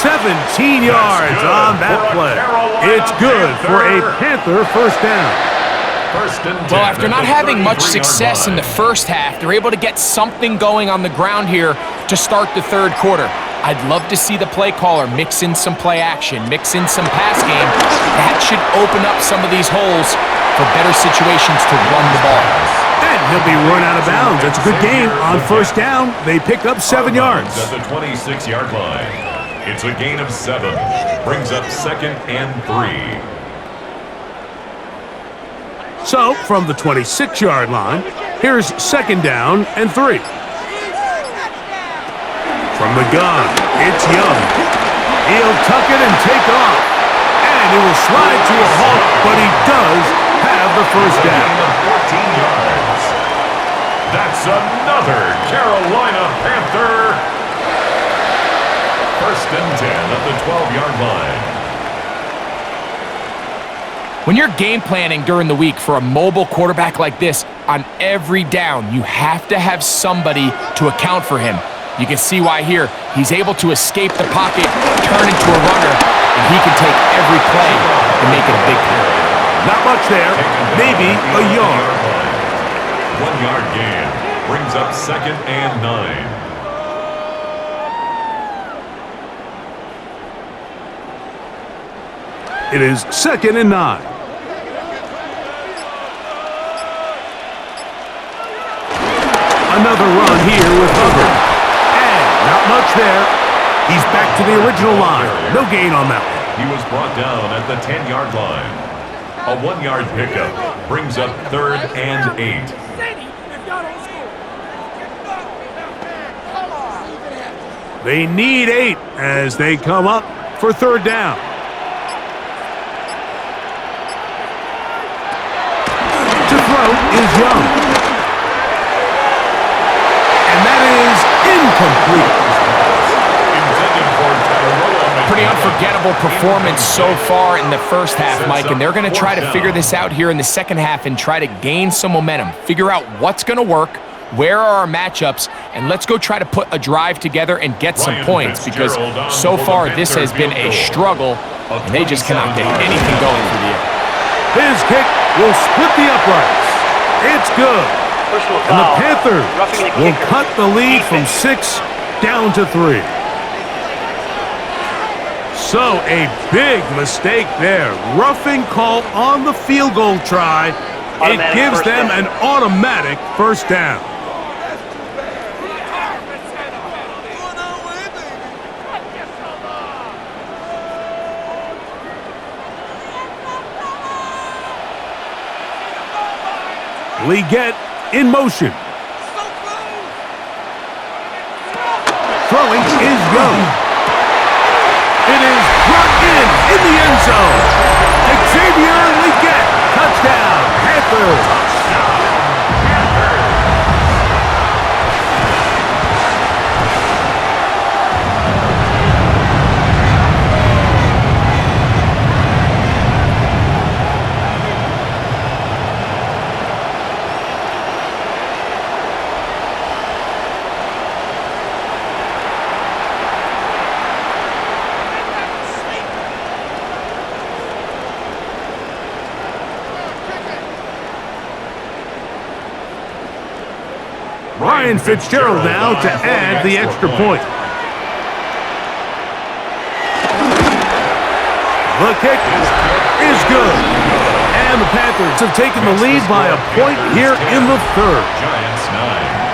17 yards on that play. It's good for a Panther first down. Well, after not having much success in the first half, they're able to get something going on the ground here to start the third quarter. I'd love to see the play caller mix in some play action, mix in some pass game. That should open up some of these holes for better situations to run the ball. And he'll be run out of bounds. It's a good game on first down. They pick up 7 yards. At the 26-yard line. It's a gain of 7. Brings up 2nd and 3. So, from the 26-yard line, here's 2nd down and 3. From the gun, it's Young. He'll tuck it and take off. And he will slide to a halt, but he does have the first down. 14 yards. That's another Carolina Panther. 1st and 10 at the 12-yard line. When you're game planning during the week for a mobile quarterback like this, on every down, you have to have somebody to account for him. You can see why here. He's able to escape the pocket, turn into a runner, and he can take every play and make it a big play. Not much there, maybe a yard. 1-yard gain brings up 2nd and 9. It is 2nd and 9. Another run here with Hubbard. And not much there. He's back to the original line. No gain on that one. He was brought down at the 10-yard line. A 1-yard pickup brings up 3rd and 8. They need 8 as they come up for 3rd down. To throw is Young. And that is incomplete. Pretty unforgettable performance so far in the first half, Mike, and they're going to try to figure this out here in the second half and try to gain some momentum, figure out what's going to work, where are our matchups, and let's go try to put a drive together and get some points, because so far this has been a struggle, and they just cannot get anything going through the air. His kick will split the uprights. It's good. And the Panthers will cut the lead from 6 down to 3. So a big mistake there. Roughing call on the field goal try. It gives them an automatic first down. Leggett in motion. Throwing is Young. It is brought in the end zone. Xavier Leggett, touchdown, Panthers. Ryan Fitzgerald now to add the extra point. The kick is good. And the Panthers have taken the lead by a point here in the third. Giants 9.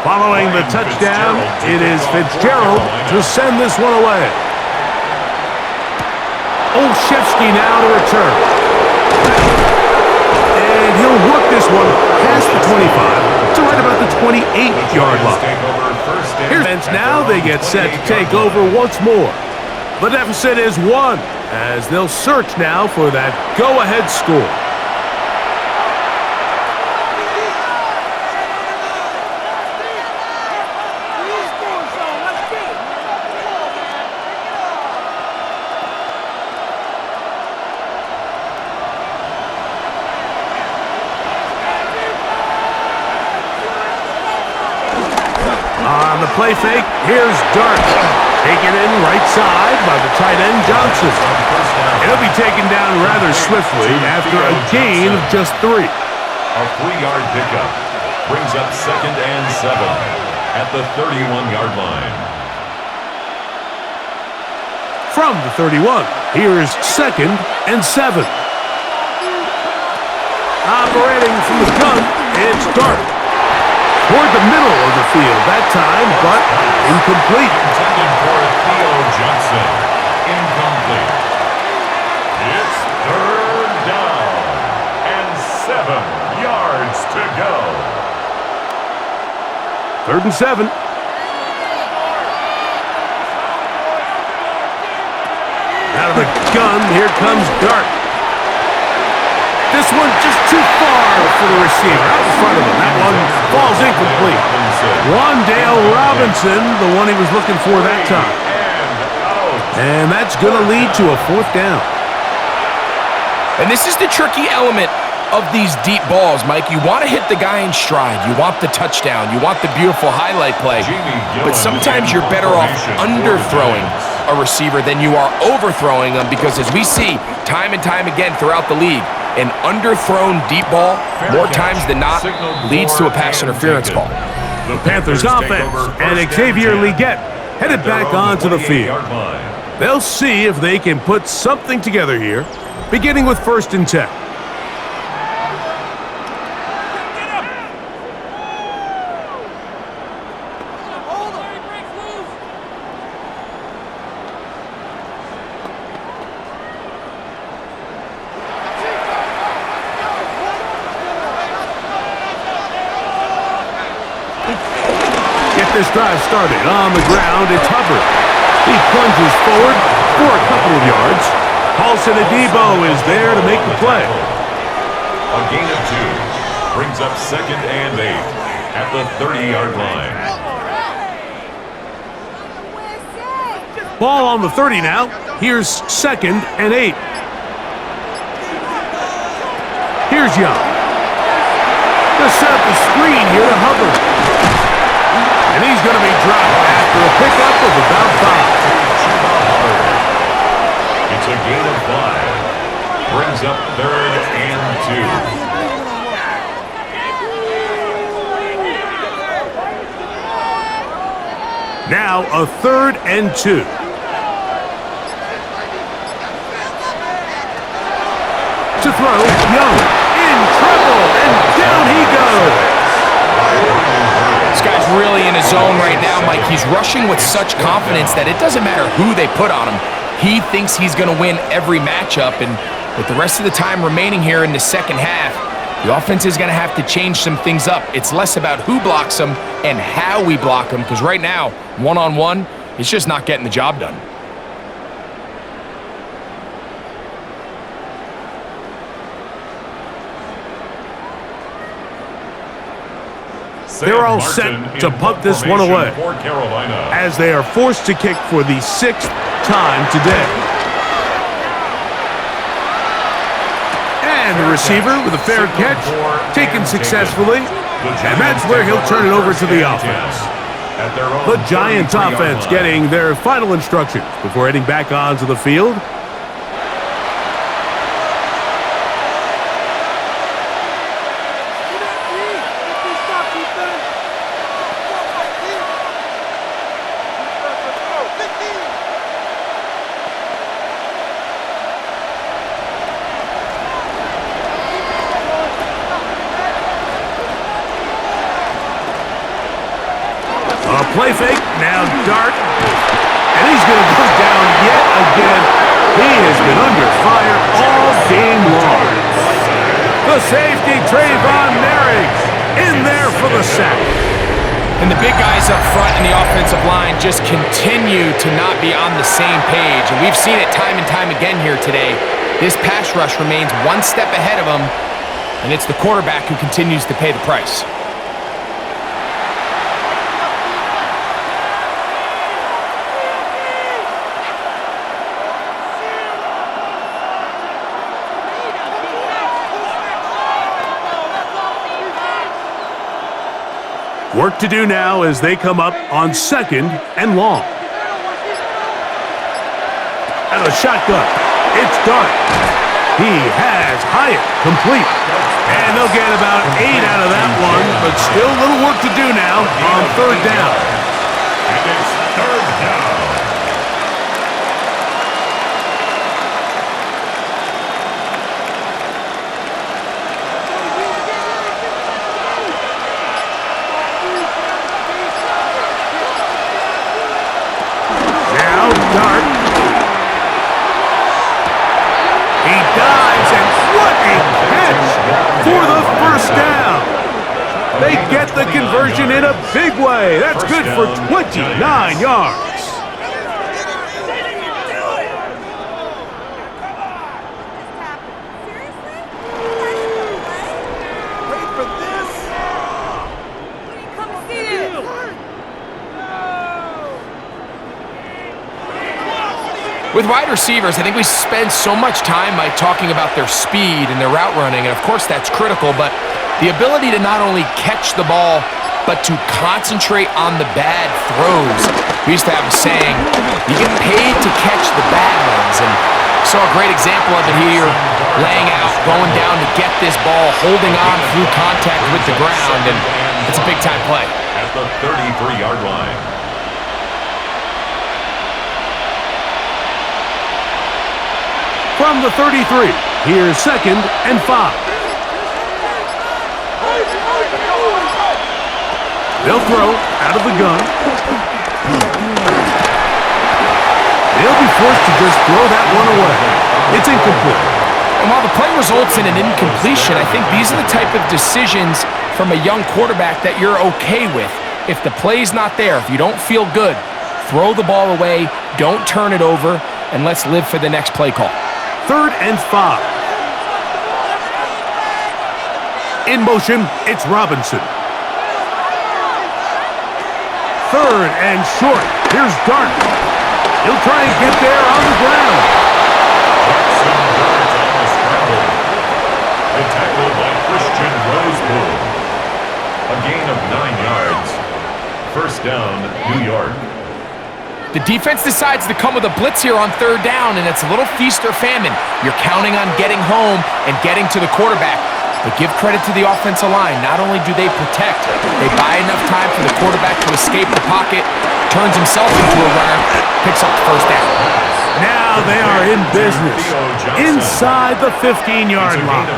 Following the touchdown, it is Fitzgerald to send this one away. Olszewski now to return. And he'll work this one past the 25 to right about the 28-yard line. Here's now they get set to take over once more. The deficit is 1, as they'll search now for that go-ahead score. On the play fake, here's Dart. Taken in right side by the tight end Johnson. He'll be taken down rather swiftly after a gain of just 3. A 3-yard pickup brings up 2nd and 7 at the 31-yard line. From the 31, here's 2nd and 7. Operating from the gun, it's Dart. Toward the middle of the field that time, but incomplete. Intended for Theo Johnson. Incomplete. It's 3rd down and 7 yards to go. 3rd and 7. Out of the gun, here comes Dart. This one just too far for the receiver, out in front of him. That one falls incomplete. Wandale Robinson, the one he was looking for that time. And that's going to lead to a 4th down. And this is the tricky element of these deep balls, Mike. You want to hit the guy in stride. You want the touchdown. You want the beautiful highlight play. But sometimes you're better off underthrowing a receiver than you are overthrowing them, because as we see time and time again throughout the league, an underthrown deep ball, more times than not, leads to a pass interference call. The Panthers offense and Xavier Legette headed back onto the field. They'll see if they can put something together here, beginning with 1st and 10. This drive started on the ground. It's Hubbard. He plunges forward for a couple of yards. Paulson Adebo is there to make the play. A gain of 2 brings up 2nd and 8 at the 30-yard line. Ball on the 30 now. Here's 2nd and 8. Here's Young. They'll set up the screen here to Hubbard. And he's going to be dropped after a pickup of about 5. It's a gain of 5. Brings up 3rd and 2. Now a 3rd and 2. To throw, Young in trouble, and down he goes. This guy's really in his zone right now, Mike. He's rushing with such confidence that it doesn't matter who they put on him. He thinks he's going to win every matchup, and with the rest of the time remaining here in the second half, the offense is going to have to change some things up. It's less about who blocks him and how we block him, because right now, one-on-one, it's just not getting the job done. They're all set to punt this one away as they are forced to kick for the 6th time today. And the receiver with a fair catch, taken successfully, and that's where he'll turn it over to the offense. The Giants offense getting their final instructions before heading back onto the field. play fake. Now Dart. And he's going to go down yet again. He has been under fire all game long. The safety, Trayvon Merrick, in there for the sack. And the big guys up front in the offensive line just continue to not be on the same page. And we've seen it time and time again here today. This pass rush remains one step ahead of them, and it's the quarterback who continues to pay the price. Work to do now as they come up on 2nd and long. And a shotgun. It's Dart. He has Hyatt complete. And they'll get about 8 out of that one, but still a little work to do now on 3rd down. And it's 3rd down. Dart. He dives, and what a catch for the 1st down. They get the conversion in a big way. That's good for 29 yards. With wide receivers, I think we spend so much time talking about their speed and their route running, and of course that's critical, but the ability to not only catch the ball, but to concentrate on the bad throws. We used to have a saying, you get paid to catch the bad ones, and saw a great example of it here, laying out, going down to get this ball, holding on through contact with the ground, and it's a big-time play. At the 33-yard line. From the 33, here's 2nd and 5. They'll throw out of the gun. They'll be forced to just throw that one away. It's incomplete. And while the play results in an incompletion, I think these are the type of decisions from a young quarterback that you're okay with. If the play's not there, if you don't feel good, throw the ball away, don't turn it over, and let's live for the next play call. 3rd and 5. In motion, it's Robinson. 3rd and short. Here's Dart. He'll try and get there on the ground. Jackson Darts on the scramble. The tackle by Christian Roseboom. A gain of 9 yards. 1st down, New York. The defense decides to come with a blitz here on 3rd down, and it's a little feast or famine. You're counting on getting home and getting to the quarterback. But give credit to the offensive line. Not only do they protect, they buy enough time for the quarterback to escape the pocket, turns himself into a runner, picks up the 1st down. Now they are in business inside the 15-yard line.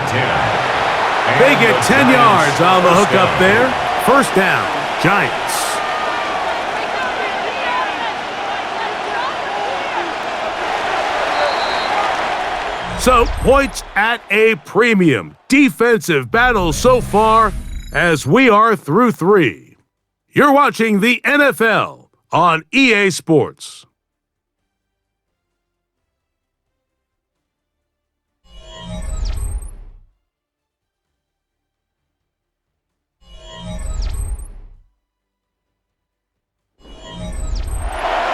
They get 10 yards on the hook up there. 1st down, Giants. So, points at a premium. Defensive battle so far as we are through 3. You're watching the NFL on EA Sports.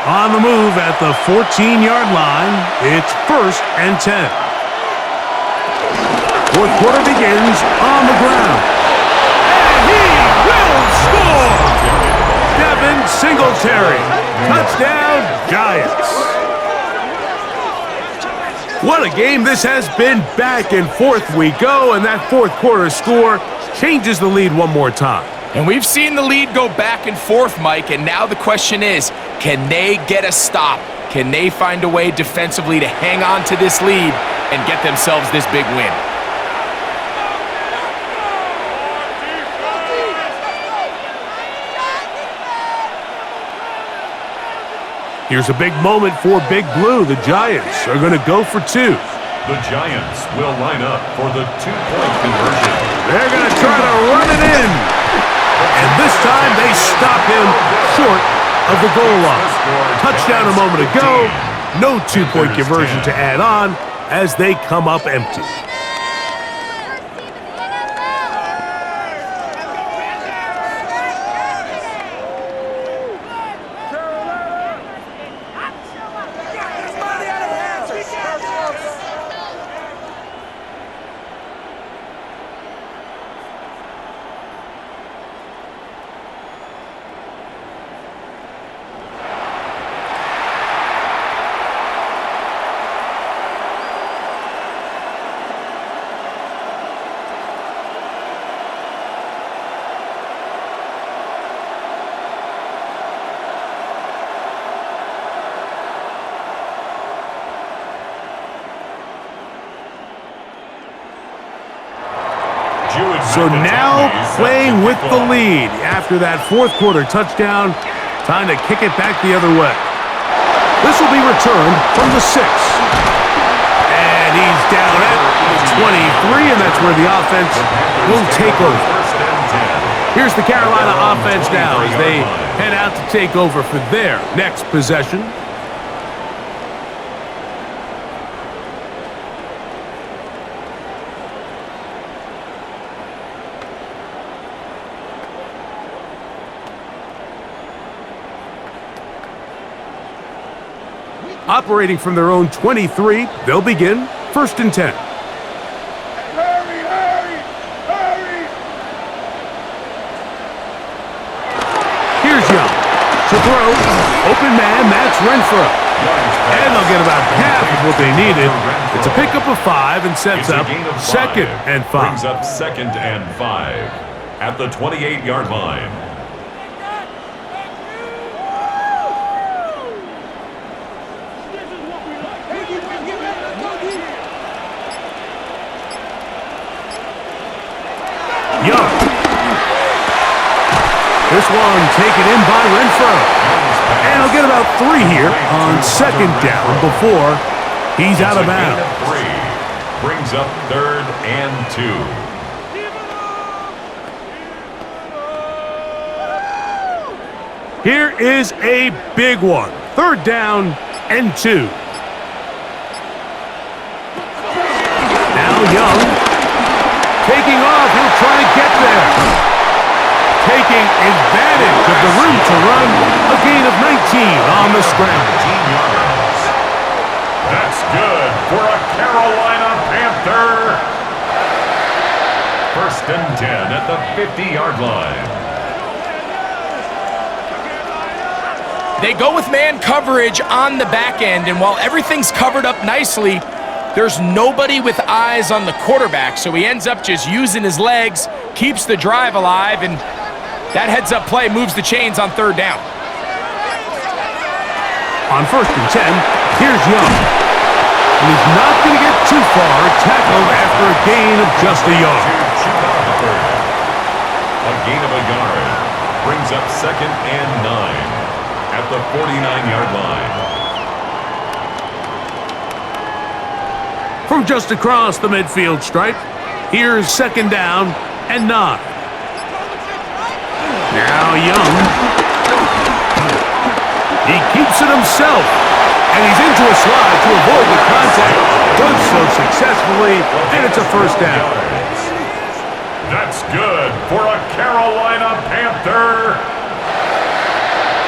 On the move at the 14-yard line, it's 1st and 10. 4th quarter begins on the ground. And he will score! Devin Singletary. Touchdown, Giants. What a game this has been. Back and forth we go, and that 4th quarter score changes the lead one more time. And we've seen the lead go back and forth, Mike, and now the question is, can they get a stop? Can they find a way defensively to hang on to this lead and get themselves this big win? Here's a big moment for Big Blue. The Giants are going to go for two. The Giants will line up for the two-point conversion. They're going to try to run it in. And this time they stop him short of the goal line. Touchdown a moment ago. No two-point conversion to add on as they come up empty. So now playing with the lead after that fourth quarter touchdown. Time to kick it back the other way. This will be returned from the 6. And he's down at 23, and that's where the offense will take over. Here's the Carolina offense now as they head out to take over for their next possession. Operating from their own 23, they'll begin 1st and 10. Hurry! Here's Young to throw. Open man, that's Renfro. And they'll get about half of what they needed. It's a pickup of 5 and sets up 2nd and 5. Brings up 2nd and 5 at the 28-yard line. Young. This one taken in by Renfro. And he'll get about 3 here on 2nd down before he's out of bounds. Brings up 3rd and 2. Here is a big one. 3rd down and 2. Now Young taking off. He'll try to get there. Taking advantage of the room to run. A gain of 19 on the scramble. 19 yards. That's good for a Carolina Panther. 1st and 10 at the 50-yard line. They go with man coverage on the back end, and while everything's covered up nicely, there's nobody with eyes on the quarterback, so he ends up just using his legs, keeps the drive alive, and that heads-up play moves the chains on 3rd down. On 1st and 10, here's Young. And he's not going to get too far, tackled after a gain of just a yard. A gain of a yard brings up 2nd and 9 at the 49-yard line. From just across the midfield stripe, here's 2nd down and 9. Now Young. He keeps it himself, and he's into a slide to avoid the contact. Does so successfully, and it's a 1st down. That's good for a Carolina Panther.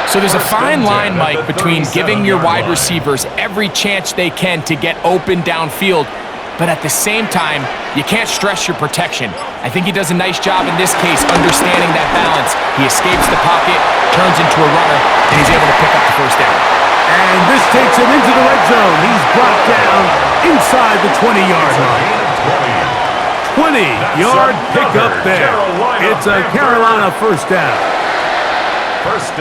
So there's a fine line, Mike, between giving your wide receivers every chance they can to get open downfield, but at the same time, you can't stress your protection. I think he does a nice job in this case understanding that balance. He escapes the pocket, turns into a runner, and he's able to pick up the 1st down. And this takes him into the red zone. He's brought down inside the 20-yard line. 20-yard pickup there. It's a Carolina 1st down.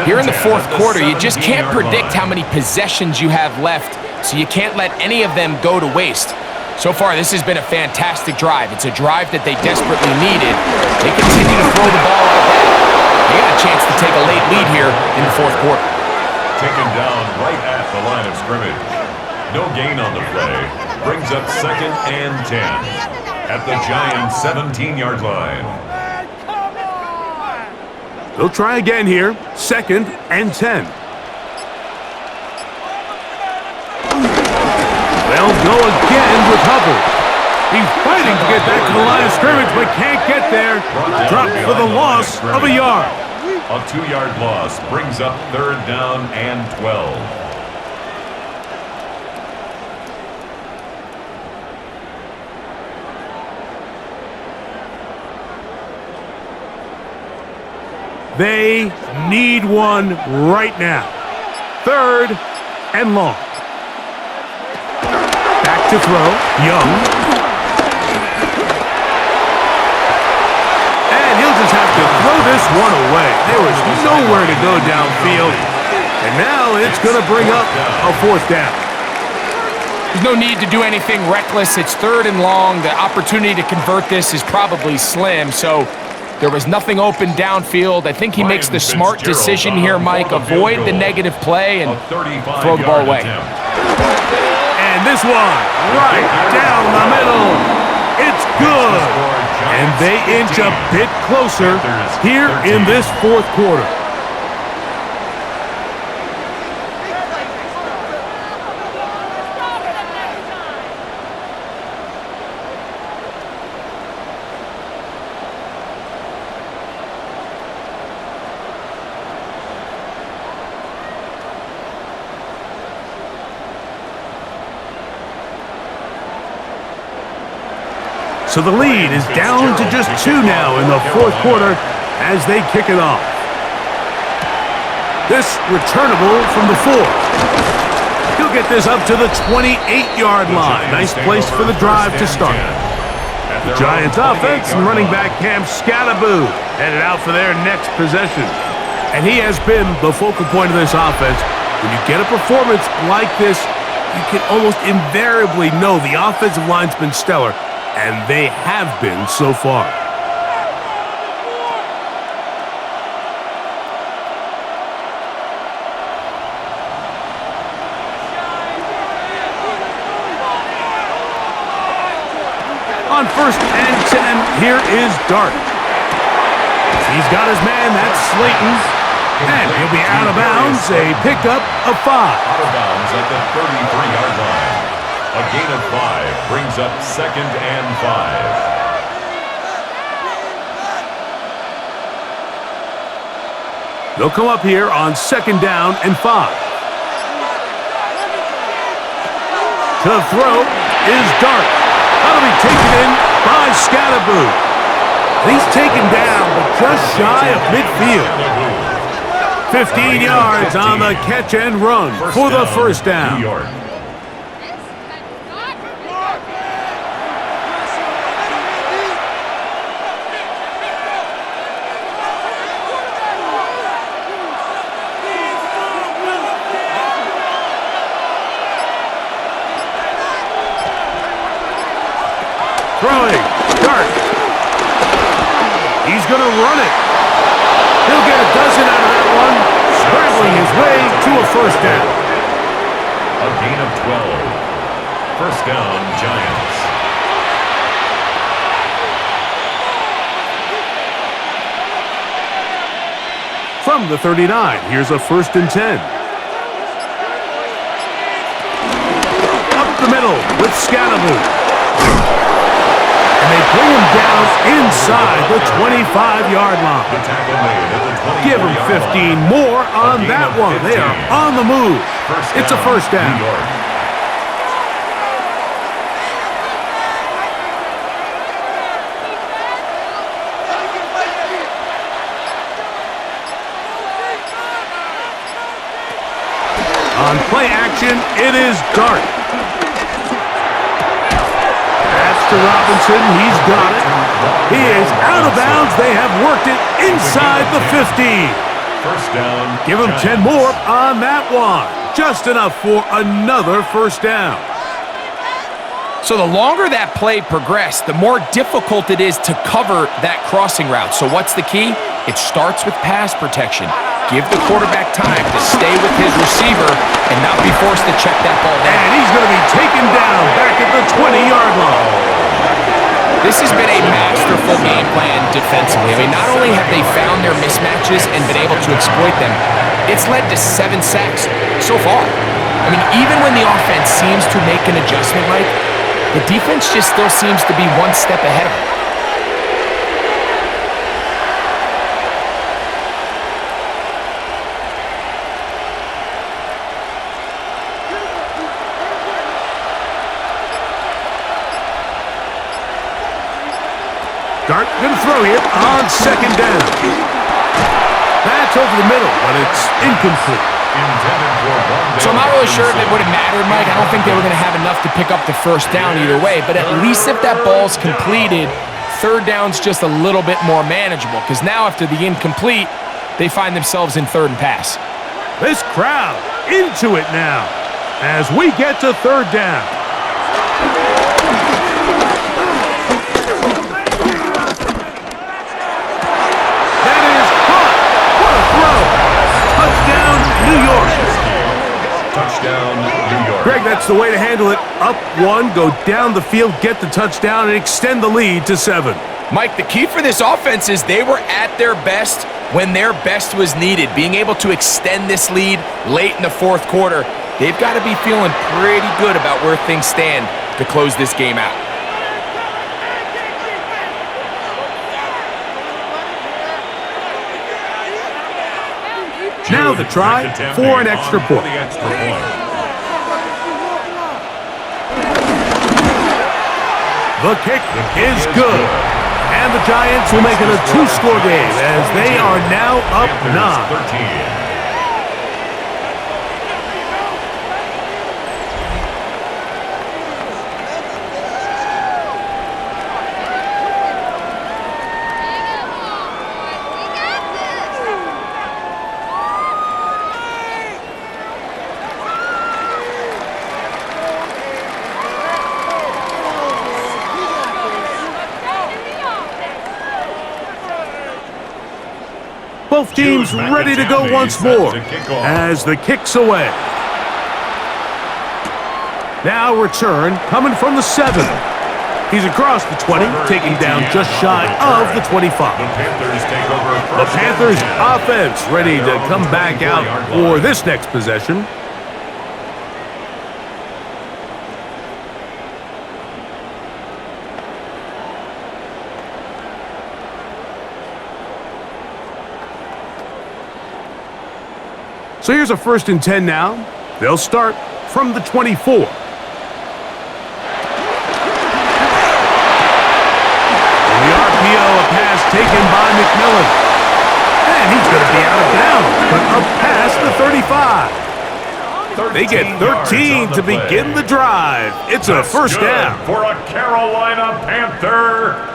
Here in the 4th quarter, you just can't predict how many possessions you have left, so you can't let any of them go to waste. So far, this has been a fantastic drive. It's a drive that they desperately needed. They continue to throw the ball out there. They got a chance to take a late lead here in the 4th quarter. taken down right at the line of scrimmage. No gain on the play. Brings up 2nd and 10 at the Giants' 17-yard line. They'll try again here. 2nd and 10. They'll go again with Hubbard. He's fighting to get back to the line of scrimmage, but can't get there. Dropped for the loss of a yard. A 2-yard loss brings up 3rd down and 12. They need one right now. 3rd and long. Back to throw. Young. And he'll just have to throw this one away. There was nowhere to go downfield. And now it's going to bring up a 4th down. There's no need to do anything reckless. It's 3rd and long. The opportunity to convert this is probably slim. So there was nothing open downfield. I think he makes the smart decision here, Mike. Avoid the negative play and throw the ball away. And this one, right down the middle. It's good. And they inch a bit closer here in this 4th quarter. So the lead is down to just 2 now in the 4th quarter as they kick it off. This returnable from the 4. He'll get this up to the 28-yard line. Nice place for the drive to start. The Giants offense and running back Cam Scattaboo headed out for their next possession. And he has been the focal point of this offense. When you get a performance like this, you can almost invariably know the offensive line's been stellar. And they have been so far. On 1st and 10, here is Dart. He's got his man, that's Slayton. And he'll be out of bounds, a pickup of 5. Out of bounds at the 33-yard line. A gain of 5 brings up 2nd and 5. They'll come up here on 2nd down and 5. To throw is Dart. That'll be taken in by Scattaboo. He's taken down, but just shy of midfield. 15 yards on the catch and run for the 1st down. New York. Throwing, Dart. He's going to run it. He'll get a dozen out of that one, scrambling his way to a 1st down. A gain of 12. 1st down, Giants. From the 39, here's a 1st and 10. Up the middle with Scattaboo. And they bring him down inside the 25-yard line. Give him 15 more on that one. They are on the move. It's a 1st down. On play action, it is Dart. To Robinson, he's got it. He is out of bounds. They have worked it inside the 50. 1st down. Give him 10 more on that one. Just enough for another 1st down. So the longer that play progressed, the more difficult it is to cover that crossing route. So what's the key? It starts with pass protection. give the quarterback time to stay with his receiver and not be forced to check that ball down. And he's going to be taken down back at the 20-yard line. This has been a masterful game plan defensively. I mean, not only have they found their mismatches and been able to exploit them, it's led to 7 sacks so far. I mean, even when the offense seems to make an adjustment, Mike, the defense just still seems to be one step ahead of them. Dart going to throw here on second down. That's over the middle, but it's incomplete. So I'm not really sure if it would have mattered, Mike. I don't think they were going to have enough to pick up the first down either way, but at least if that ball's completed, third down's just a little bit more manageable, because now after the incomplete, they find themselves in third and pass. This crowd into it now as we get to third down. Greg, that's the way to handle it. Up one, go down the field, get the touchdown, and extend the lead to 7. Mike, the key for this offense is they were at their best when their best was needed. Being able to extend this lead late in the fourth quarter, they've got to be feeling pretty good about where things stand to close this game out. Now the try for an extra point. The kick is good. And the Giants will make it a 2-score game as they are now up 9. Both teams ready to go once more as the kick's away. Now return coming from the 7. He's across the 20, taking down just shy of the 25. The Panthers offense ready to come back out for this next possession. So here's a 1st and 10 now. They'll start from the 24. In the RPO, a pass taken by McMillan. And he's going to be out of bounds, but up past the 35. They get 13 to begin the drive. It's a first down. For a Carolina Panther.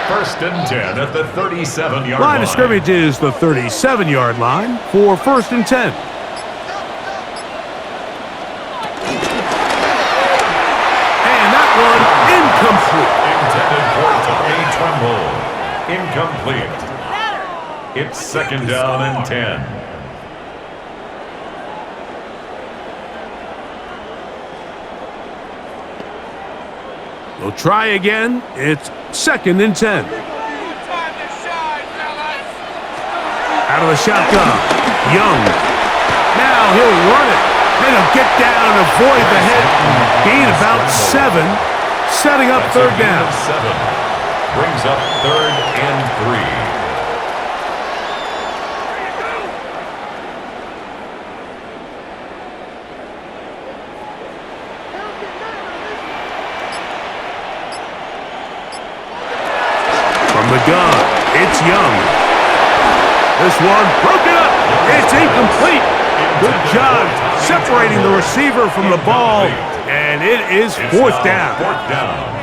1st and 10 at the 37-yard line. Line of scrimmage is the 37-yard line for 1st and 10. And that one incomplete. Incomplete. It's 2nd down and 10. They'll try again. It's 2nd and 10. Out of the shotgun. Young. Now he'll run it. Then he'll get down and avoid the hit. Gain about 7. Setting up third down. 7. Brings up 3rd and 3. The gun. It's Young. This one broken up. It's incomplete. Good job separating the receiver from the ball, and it is 4th down. 4th down.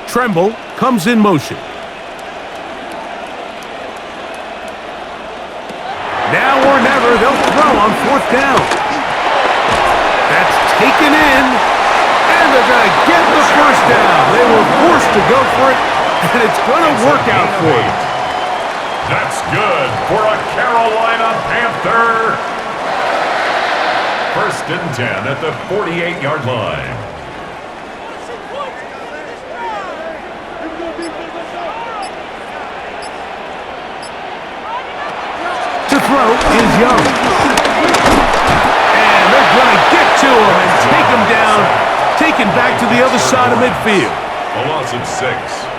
Tremble comes in motion. fourth down. That's taken in, and they're going to get the first down. They were forced to go for it, and it's going to work out for them. That's good for a Carolina Panther. First and 10 at the 48-yard line. To throw is Young. And they're going to get to him and take him down, taken back to the other side of midfield. A loss of 6.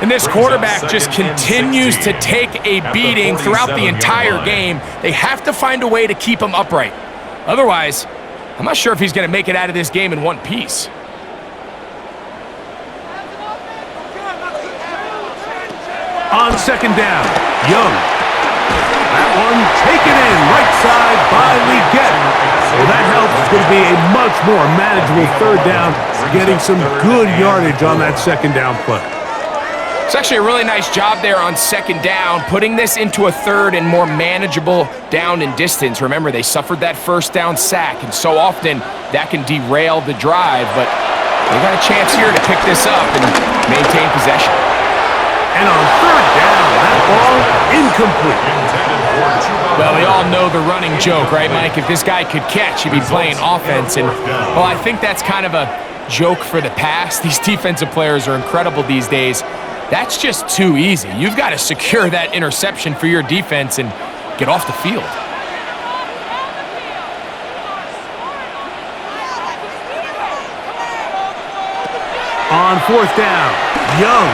And this quarterback just continues to take a beating throughout the entire game. They have to find a way to keep him upright. Otherwise, I'm not sure if he's going to make it out of this game in one piece. On second down, Young. That one taken in right side by Leggett. Well, that helps. It's going to be a much more manageable third down, getting some good yardage on that second down play. It's actually a really nice job there on second down, putting this into a third and more manageable down and distance. Remember, they suffered that first down sack, and so often that can derail the drive, but they got a chance here to pick this up and maintain possession. And on third down, that ball incomplete. Well, we all know the running joke, right, Mike? If this guy could catch, he'd be playing offense, and, well, I think that's kind of a joke for the past. These defensive players are incredible these days. That's just too easy. You've got to secure that interception for your defense and get off the field. On fourth down, Young.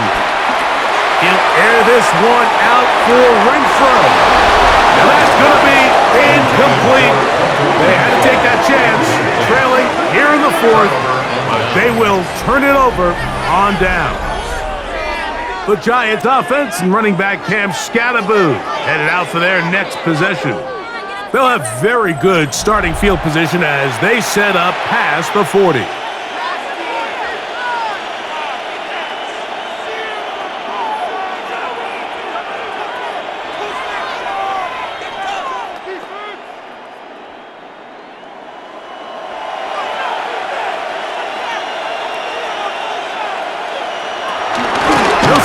He'll air this one out for Renfro. Now that's going to be incomplete. They had to take that chance, trailing here in the fourth. They will turn it over on down. The Giants offense and running back Cam Scatterboo headed out for their next possession. They'll have very good starting field position as they set up past the 40.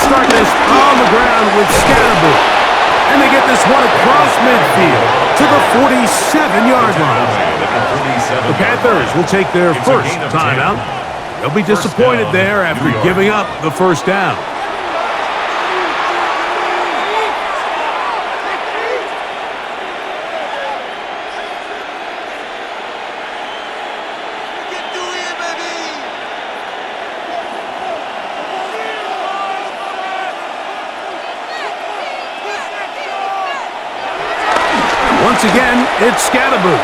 Start this on the ground with Scatterboo. And they get this one across midfield to the 47-yard line. The Panthers will take their first timeout. They'll be disappointed there after giving up the first down. Once again, it's Scatterboo.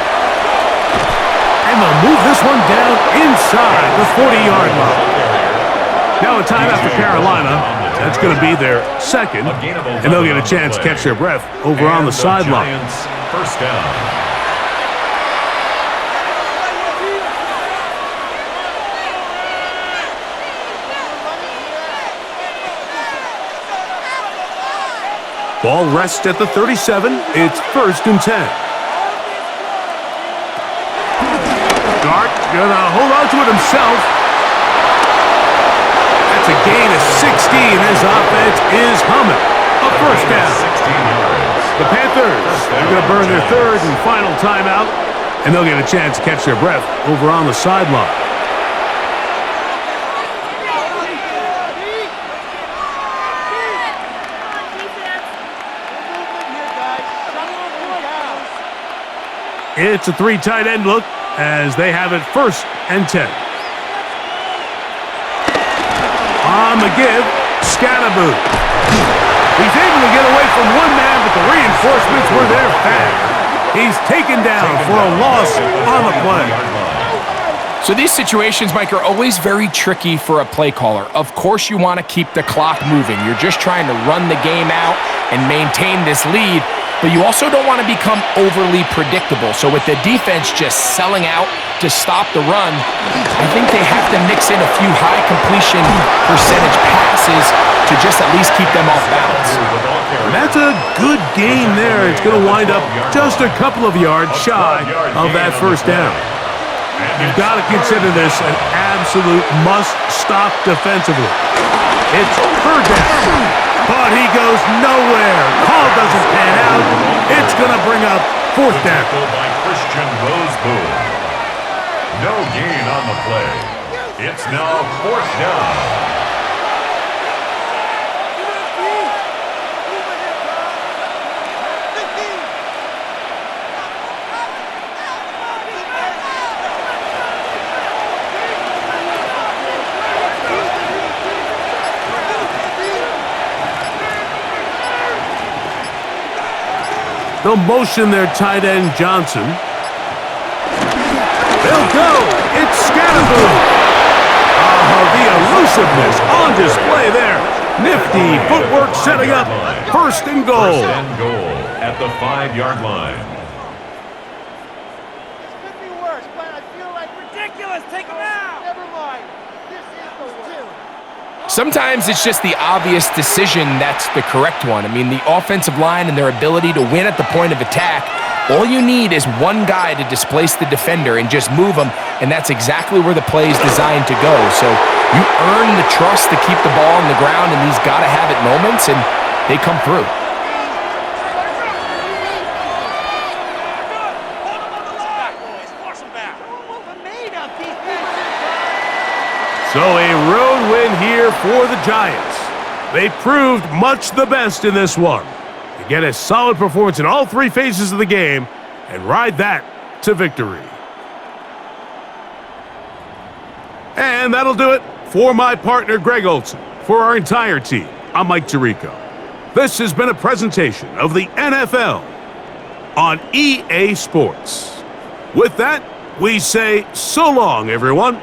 And they'll move this one down inside the 40-yard line. Now a timeout for Carolina. That's going to be their second. And they'll get a chance to catch their breath over on the sideline. First down. Ball rests at the 37. It's first and 10. Dart gonna hold on to it himself. That's a gain of 16. His offense is humming. A first down. The Panthers, they're gonna burn their third and final timeout, and they'll get a chance to catch their breath over on the sideline. It's a three tight end look as they have it first and 10. On the give, Scatterboo. He's able to get away from one man, but the reinforcements were there fast. He's taken down for a loss on the play. So these situations, Mike, are always very tricky for a play caller. Of course you want to keep the clock moving. You're just trying to run the game out and maintain this lead. But you also don't want to become overly predictable. So with the defense just selling out to stop the run, I think they have to mix in a few high completion percentage passes to just at least keep them off balance. And that's a good gain there. It's going to wind up just a couple of yards shy of that first down. You've got to consider this an absolute must-stop defensively. It's third down, but he goes nowhere. Call doesn't pan out. It's going to bring up fourth down. By Christian Roseboom. No gain on the play. It's now fourth down. They'll motion their tight end, Johnson. They'll go. It's Scatterboo. The elusiveness on display there. Nifty footwork setting up first and goal. First and goal at the 5-yard line. This could be worse, but I feel like ridiculous. Take him out. Never mind. This is the one. Sometimes it's just the obvious decision that's the correct one. I mean, the offensive line and their ability to win at the point of attack, all you need is one guy to displace the defender and just move him, and that's exactly where the play is designed to go. So you earn the trust to keep the ball on the ground in these gotta-have-it moments, and they come through. So a road win here for the Giants. They proved much the best in this one. They get a solid performance in all three phases of the game and ride that to victory. And that'll do it for my partner, Greg Olson. For our entire team, I'm Mike Tirico. This has been a presentation of the NFL on EA Sports. With that, we say so long, everyone.